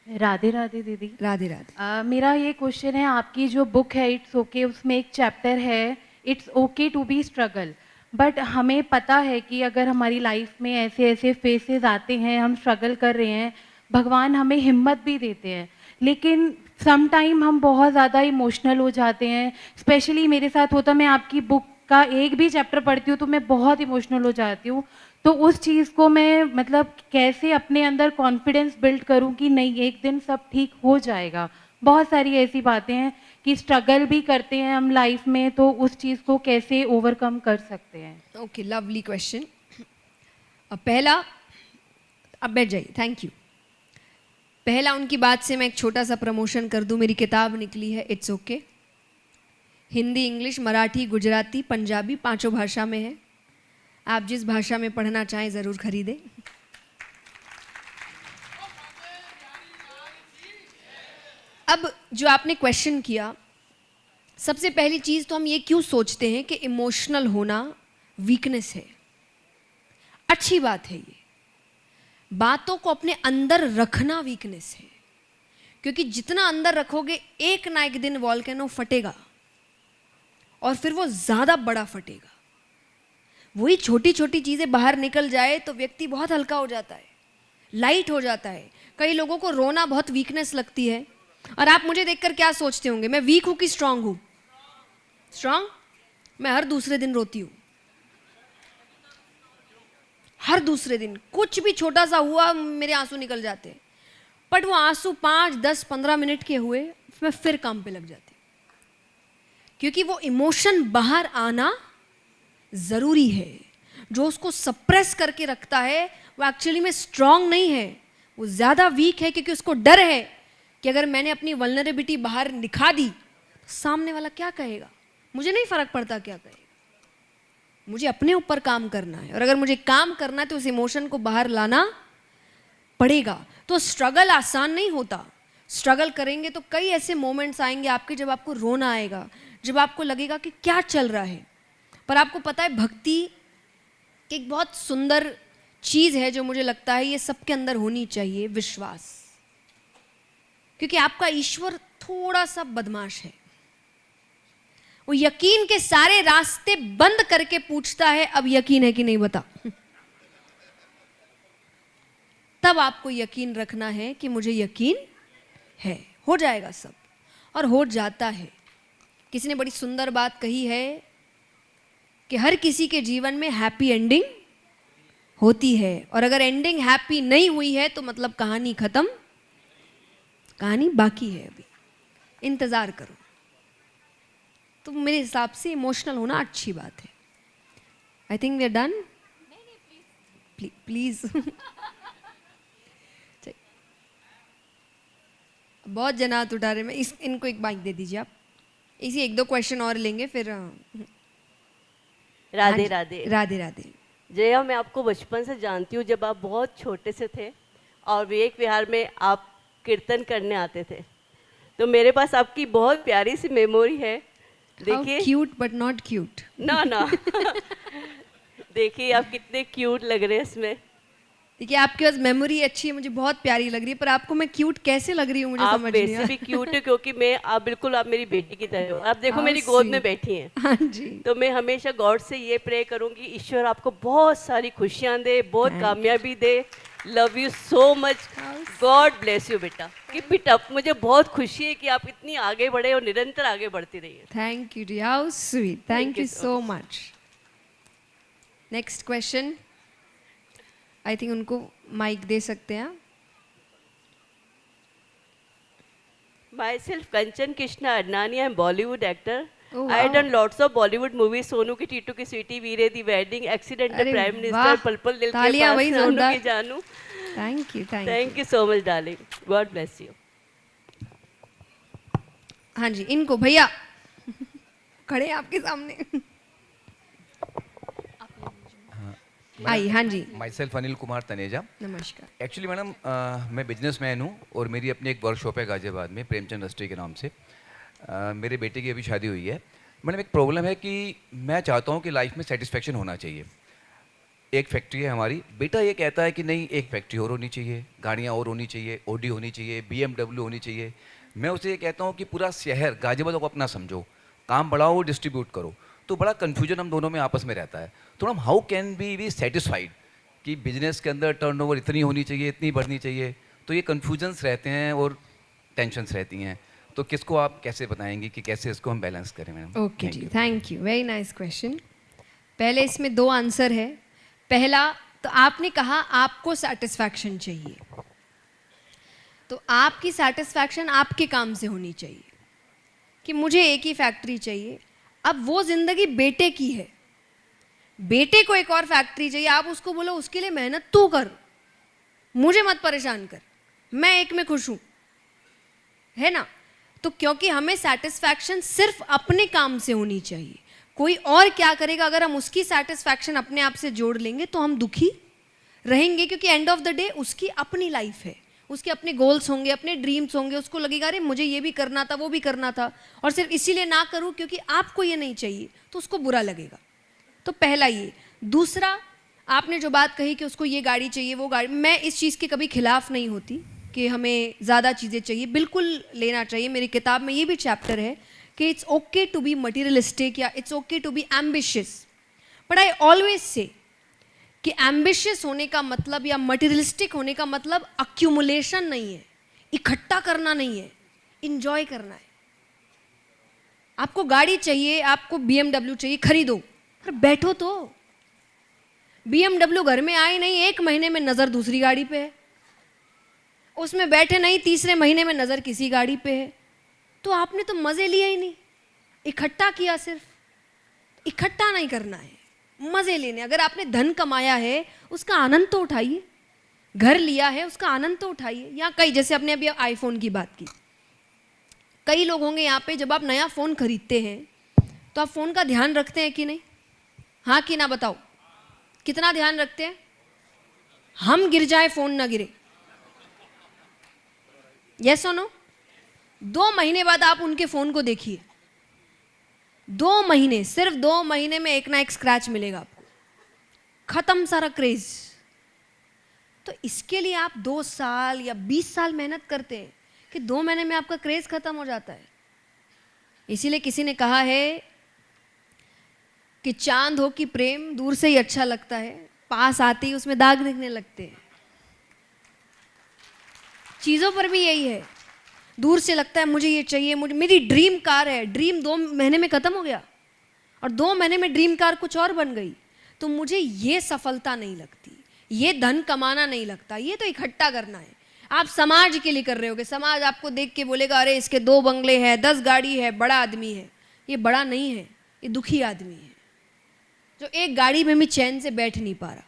राधे राधे दीदी। राधे राधे। मेरा ये क्वेश्चन है, आपकी जो बुक है इट्स ओके, उसमें एक चैप्टर है it's okay to be struggle, but हमें पता है कि अगर हमारी लाइफ में ऐसे ऐसे फेसेस आते हैं, हम स्ट्रगल कर रहे हैं, भगवान हमें हिम्मत भी देते हैं, लेकिन सम टाइम हम बहुत ज़्यादा इमोशनल हो जाते हैं। स्पेशली मेरे साथ होता, मैं आपकी बुक का एक भी चैप्टर पढ़ती हूँ तो मैं बहुत इमोशनल हो जाती हूँ। तो उस चीज़ को मैं मतलब कैसे अपने अंदर कॉन्फिडेंस बिल्ड करूँ कि नहीं एक दिन सब ठीक हो जाएगा। बहुत सारी ऐसी बातें हैं कि स्ट्रगल भी करते हैं हम लाइफ में, तो उस चीज़ को कैसे ओवरकम कर सकते हैं। Okay, lovely question. पहला, अब बैठ जाइए, थैंक यू। पहला, उनकी बात से मैं एक छोटा सा प्रमोशन कर दूं, मेरी किताब निकली है it's okay, Hindi, English, Marathi, Gujarati, Punjabi, 5 भाषा में है। आप जिस भाषा में पढ़ना चाहें ज़रूर खरीदें। अब जो आपने क्वेश्चन किया, सबसे पहली चीज़ तो हम ये क्यों सोचते हैं कि इमोशनल होना वीकनेस है। अच्छी बात है ये, बातों को अपने अंदर रखना वीकनेस है, क्योंकि जितना अंदर रखोगे एक ना एक दिन वॉल्केनो फटेगा और फिर वो ज़्यादा बड़ा फटेगा। वही छोटी छोटी चीज़ें बाहर निकल जाए तो व्यक्ति बहुत हल्का हो जाता है, लाइट हो जाता है। कई लोगों को रोना बहुत वीकनेस लगती है, और आप मुझे देखकर क्या सोचते होंगे, मैं वीक हूं कि स्ट्रांग हूं? स्ट्रांग। मैं हर दूसरे दिन रोती हूं, हर दूसरे दिन कुछ भी छोटा सा हुआ मेरे आंसू निकल जाते हैं, बट वो आंसू 5, 10, 15 मिनट के हुए, मैं फिर काम पे लग जाती, क्योंकि वो इमोशन बाहर आना जरूरी है। जो उसको सप्रेस करके रखता है वो एक्चुअली में स्ट्रांग नहीं है, वो ज्यादा वीक है, क्योंकि उसको डर है कि अगर मैंने अपनी वल्नरेबिलिटी बाहर दिखा दी तो सामने वाला क्या कहेगा। मुझे नहीं फर्क पड़ता क्या कहेगा, मुझे अपने ऊपर काम करना है, और अगर मुझे काम करना है तो उस इमोशन को बाहर लाना पड़ेगा। तो स्ट्रगल आसान नहीं होता। स्ट्रगल करेंगे तो कई ऐसे मोमेंट्स आएंगे आपके जब आपको रोना आएगा, जब आपको लगेगा कि क्या चल रहा है। पर आपको पता है, भक्ति एक बहुत सुंदर चीज है जो मुझे लगता है ये सबके अंदर होनी चाहिए, विश्वास। क्योंकि आपका ईश्वर थोड़ा सा बदमाश है, वो यकीन के सारे रास्ते बंद करके पूछता है अब यकीन है कि नहीं बता। तब आपको यकीन रखना है कि मुझे यकीन है, हो जाएगा सब, और हो जाता है। किसी ने बड़ी सुंदर बात कही है कि हर किसी के जीवन में हैप्पी एंडिंग होती है, और अगर एंडिंग हैप्पी नहीं हुई है तो मतलब कहानी खत्म, कहानी बाकी है, अभी इंतजार करो। तो मेरे हिसाब से इमोशनल होना अच्छी बात है। I think we are done. Please बहुत जन हाथ उठा रहे, मैं इनको एक बाइक दे दीजिए आप। इसी 1-2 क्वेश्चन और लेंगे फिर। राधे राधे। राधे राधे। जया, मैं आपको बचपन से जानती हूँ, जब आप बहुत छोटे से थे और विवेक विहार में आप कीर्तन करने आते थे, तो मेरे पास आपकी बहुत प्यारी सी मेमोरी है। देखिए, क्यूट बट नॉट क्यूट। ना ना देखिए आप कितने क्यूट लग रहे हैं इसमें। देखिए, आपके पास मेमोरी अच्छी है, मुझे बहुत प्यारी लग रही है, पर आपको मैं क्यूट कैसे लग रही हूँ मुझे आप समझ नहीं आ वैसे भी क्यूट है, क्योंकि मैं आप बिल्कुल आप मेरी बेटी की तरह हो। आप देखो मेरी गोद में बैठी हैं। हाँ जी। तो मैं हमेशा गॉड से ये प्रे करूंगी, ईश्वर आपको बहुत सारी खुशियां दे, बहुत कामयाबी दे। Love you so much, God bless you बेटा, कीप इट अप। मुझे बहुत खुशी है कि आप इतनी आगे बढ़े और निरंतर आगे बढ़ती रहिए। Thank you, how sweet, thank you so much. Next question, I think उनको माइक दे सकते हैं। Myself Kanchan Krishna Adnani, I am Bollywood actor. Oh, I have wow. done lots of Bollywood movies, Sonu की टीटू की स्वीटी, वीरे दी वेडिंग, एक्सीडेंट द अरे prime वाह, minister, पल पल दिल के तालियां पास, वही नानू जोरदार। की जानू। Thank you, thank you so much darling, God bless you. हाँ जी, इनको भैया खड़े हैं आपके सामने। आइए, हाँ जी, माई सेल्फ अनिल कुमार तनेजा। नमस्कार। एक्चुअली मैडम मैं बिजनेसमैन हूँ और मेरी अपनी एक वर्कशॉप है गाजियाबाद में प्रेमचंद इंडस्ट्री के नाम से। मेरे बेटे की अभी शादी हुई है। मैडम एक प्रॉब्लम है कि मैं चाहता हूँ कि लाइफ में सेटिस्फेक्शन होना चाहिए। एक फैक्ट्री है हमारी, बेटा ये कहता है कि नहीं एक फैक्ट्री और होनी चाहिए, गाड़ियाँ और होनी चाहिए, ऑडी होनी चाहिए, BMW होनी चाहिए। मैं उसे ये कहता हूँ कि पूरा शहर गाजियाबाद को अपना समझो, काम बढ़ाओ और डिस्ट्रीब्यूट करो। तो बड़ा कन्फ्यूजन हम दोनों में आपस में रहता है। तो हम हाउ कैन बी सेटिस्फाइड कि बिजनेस के अंदर टर्नओवर इतनी होनी चाहिए, इतनी बढ़नी चाहिए। तो ये कन्फ्यूजन्स रहते हैं और टेंशन्स रहती हैं। तो किसको आप कैसे बताएंगे कि कैसे इसको हम बैलेंस करें मैडम? ओके जी, thank you, very nice question. पहले इसमें 2 आंसर है। पहला, तो आपने कहा आपको सेटिस्फैक्शन चाहिए, तो आपकी सेटिस्फैक्शन आपके काम से होनी चाहिए कि मुझे एक ही फैक्ट्री चाहिए। अब वो जिंदगी बेटे की है, बेटे को एक और फैक्ट्री चाहिए, आप उसको बोलो उसके लिए मेहनत तू कर, मुझे मत परेशान कर, मैं एक में खुश हूं, है ना? तो क्योंकि हमें सेटिस्फैक्शन सिर्फ अपने काम से होनी चाहिए, कोई और क्या करेगा अगर हम उसकी सेटिस्फैक्शन अपने आप से जोड़ लेंगे तो हम दुखी रहेंगे, क्योंकि एंड ऑफ द डे उसकी अपनी लाइफ है, उसके अपने गोल्स होंगे, अपने ड्रीम्स होंगे, उसको लगेगा अरे मुझे ये भी करना था, वो भी करना था, और सिर्फ इसीलिए ना करूं क्योंकि आपको ये नहीं चाहिए तो उसको बुरा लगेगा। तो पहला ये। दूसरा, आपने जो बात कही कि उसको ये गाड़ी चाहिए, वो गाड़ी, मैं इस चीज़ के कभी खिलाफ नहीं होती कि हमें ज़्यादा चीज़ें चाहिए, बिल्कुल लेना चाहिए। मेरी किताब में ये भी चैप्टर है कि it's okay to be materialistic या it's okay to be ambitious, but I always say कि एम्बिशियस होने का मतलब या मटीरियलिस्टिक होने का मतलब अक्यूमुलेशन नहीं है, इकट्ठा करना नहीं है, इंजॉय करना है। आपको गाड़ी चाहिए, आपको BMW चाहिए, खरीदो, पर बैठो तो। BMW घर में आई नहीं, 1 महीने में नज़र दूसरी गाड़ी पे है, उसमें बैठे नहीं, तीसरे महीने में नज़र किसी गाड़ी पे है, तो आपने तो मज़े लिए ही नहीं, इकट्ठा किया। सिर्फ इकट्ठा नहीं करना है, मज़े लेने। अगर आपने धन कमाया है उसका आनंद तो उठाइए, घर लिया है उसका आनंद तो उठाइए। या कई, जैसे आपने अभी आईफोन की बात की, कई लोग होंगे यहाँ पे, जब आप नया फ़ोन खरीदते हैं तो आप फ़ोन का ध्यान रखते हैं कि नहीं? हाँ कि ना बताओ, कितना ध्यान रखते हैं? हम गिर जाए फ़ोन ना गिरे, यस और नो? 2 महीने बाद आप उनके फ़ोन को देखिए, 2 महीने, सिर्फ 2 महीने में एक ना एक स्क्रैच मिलेगा आपको, खत्म सारा क्रेज। तो इसके लिए आप 2 साल या 20 साल मेहनत करते हैं कि 2 महीने में आपका क्रेज खत्म हो जाता है। इसीलिए किसी ने कहा है कि चांद हो कि प्रेम दूर से ही अच्छा लगता है, पास आते ही उसमें दाग दिखने लगते हैं। चीज़ों पर भी यही है, दूर से लगता है मुझे ये चाहिए, मुझे, मेरी ड्रीम कार है, ड्रीम 2 महीने में ख़त्म हो गया और 2 महीने में ड्रीम कार कुछ और बन गई, तो मुझे ये सफलता नहीं लगती, ये धन कमाना नहीं लगता, ये तो इकट्ठा करना है। आप समाज के लिए कर रहे होगे, समाज आपको देख के बोलेगा अरे इसके 2 बंगले हैं, 10 गाड़ी है, बड़ा आदमी है। ये बड़ा नहीं है, ये दुखी आदमी है जो एक गाड़ी में भी चैन से बैठ नहीं पा रहा।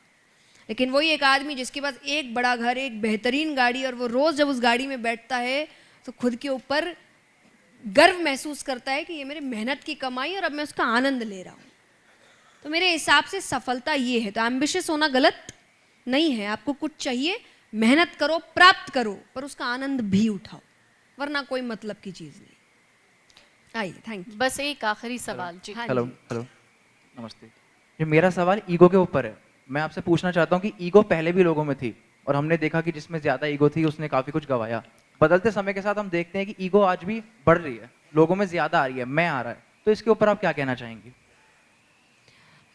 लेकिन वही एक आदमी जिसके पास एक बड़ा घर, एक बेहतरीन गाड़ी, और वो रोज़ जब उस गाड़ी में बैठता है तो खुद के ऊपर गर्व महसूस करता है कि ये मेरे मेहनत की कमाई और अब मैं उसका आनंद ले रहा हूँ। तो मेरे हिसाब से सफलता ये है। तो एम्बिशियस होना गलत नहीं है, आपको कुछ चाहिए, मेहनत करो, प्राप्त करो, पर उसका आनंद भी उठाओ, वरना कोई मतलब की चीज़ नहीं। आइए, थैंक यू। बस एक आखिरी सवाल जी। हाँ हेलो जी। हेलो, नमस्ते। ये मेरा सवाल ईगो के ऊपर है। मैं आपसे पूछना चाहता हूँ कि ईगो पहले भी लोगों में थी और हमने देखा कि जिसमें ज़्यादा ईगो थी उसने काफ़ी कुछ गंवाया। बदलते समय के साथ हम देखते हैं कि ईगो आज भी बढ़ रही है, लोगों में ज़्यादा आ रही है, मैं आ रहा है। तो इसके ऊपर आप क्या कहना चाहेंगी?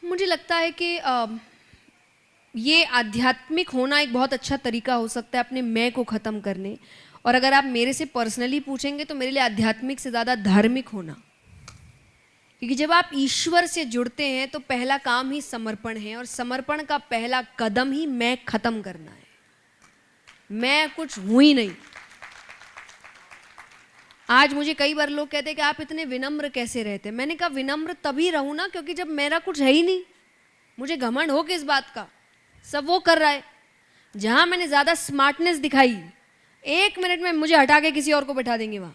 मुझे लगता है कि ये आध्यात्मिक होना एक बहुत अच्छा तरीका हो सकता है अपने मैं को ख़त्म करने। और अगर आप मेरे से पर्सनली पूछेंगे तो मेरे लिए आध्यात्मिक से ज़्यादा धार्मिक होना, क्योंकि जब आप ईश्वर से जुड़ते हैं तो पहला काम ही समर्पण है, और समर्पण का पहला कदम ही मैं ख़त्म करना है। मैं कुछ हूँ ही नहीं। आज मुझे कई बार लोग कहते हैं कि आप इतने विनम्र कैसे रहते हैं। मैंने कहा विनम्र तभी रहूँ ना क्योंकि जब मेरा कुछ है ही नहीं, मुझे घमंड हो किस बात का, सब वो कर रहा है। जहाँ मैंने ज़्यादा स्मार्टनेस दिखाई, 1 मिनट में मुझे हटा के किसी और को बैठा देंगे वहाँ।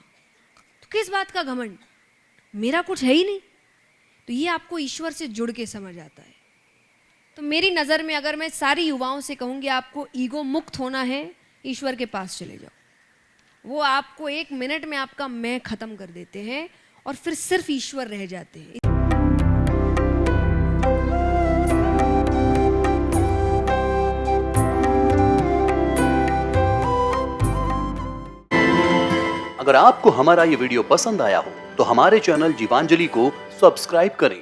तो किस बात का घमंड, मेरा कुछ है ही नहीं। तो ये आपको ईश्वर से जुड़ के समझ आता है। तो मेरी नज़र में अगर मैं सारी युवाओं से कहूँगी आपको ईगो मुक्त होना है, ईश्वर के पास चले जाओ। वो आपको 1 मिनट में आपका मैं खत्म कर देते हैं और फिर सिर्फ ईश्वर रह जाते हैं। अगर आपको हमारा ये वीडियो पसंद आया हो तो हमारे चैनल जीवांजलि को सब्सक्राइब करें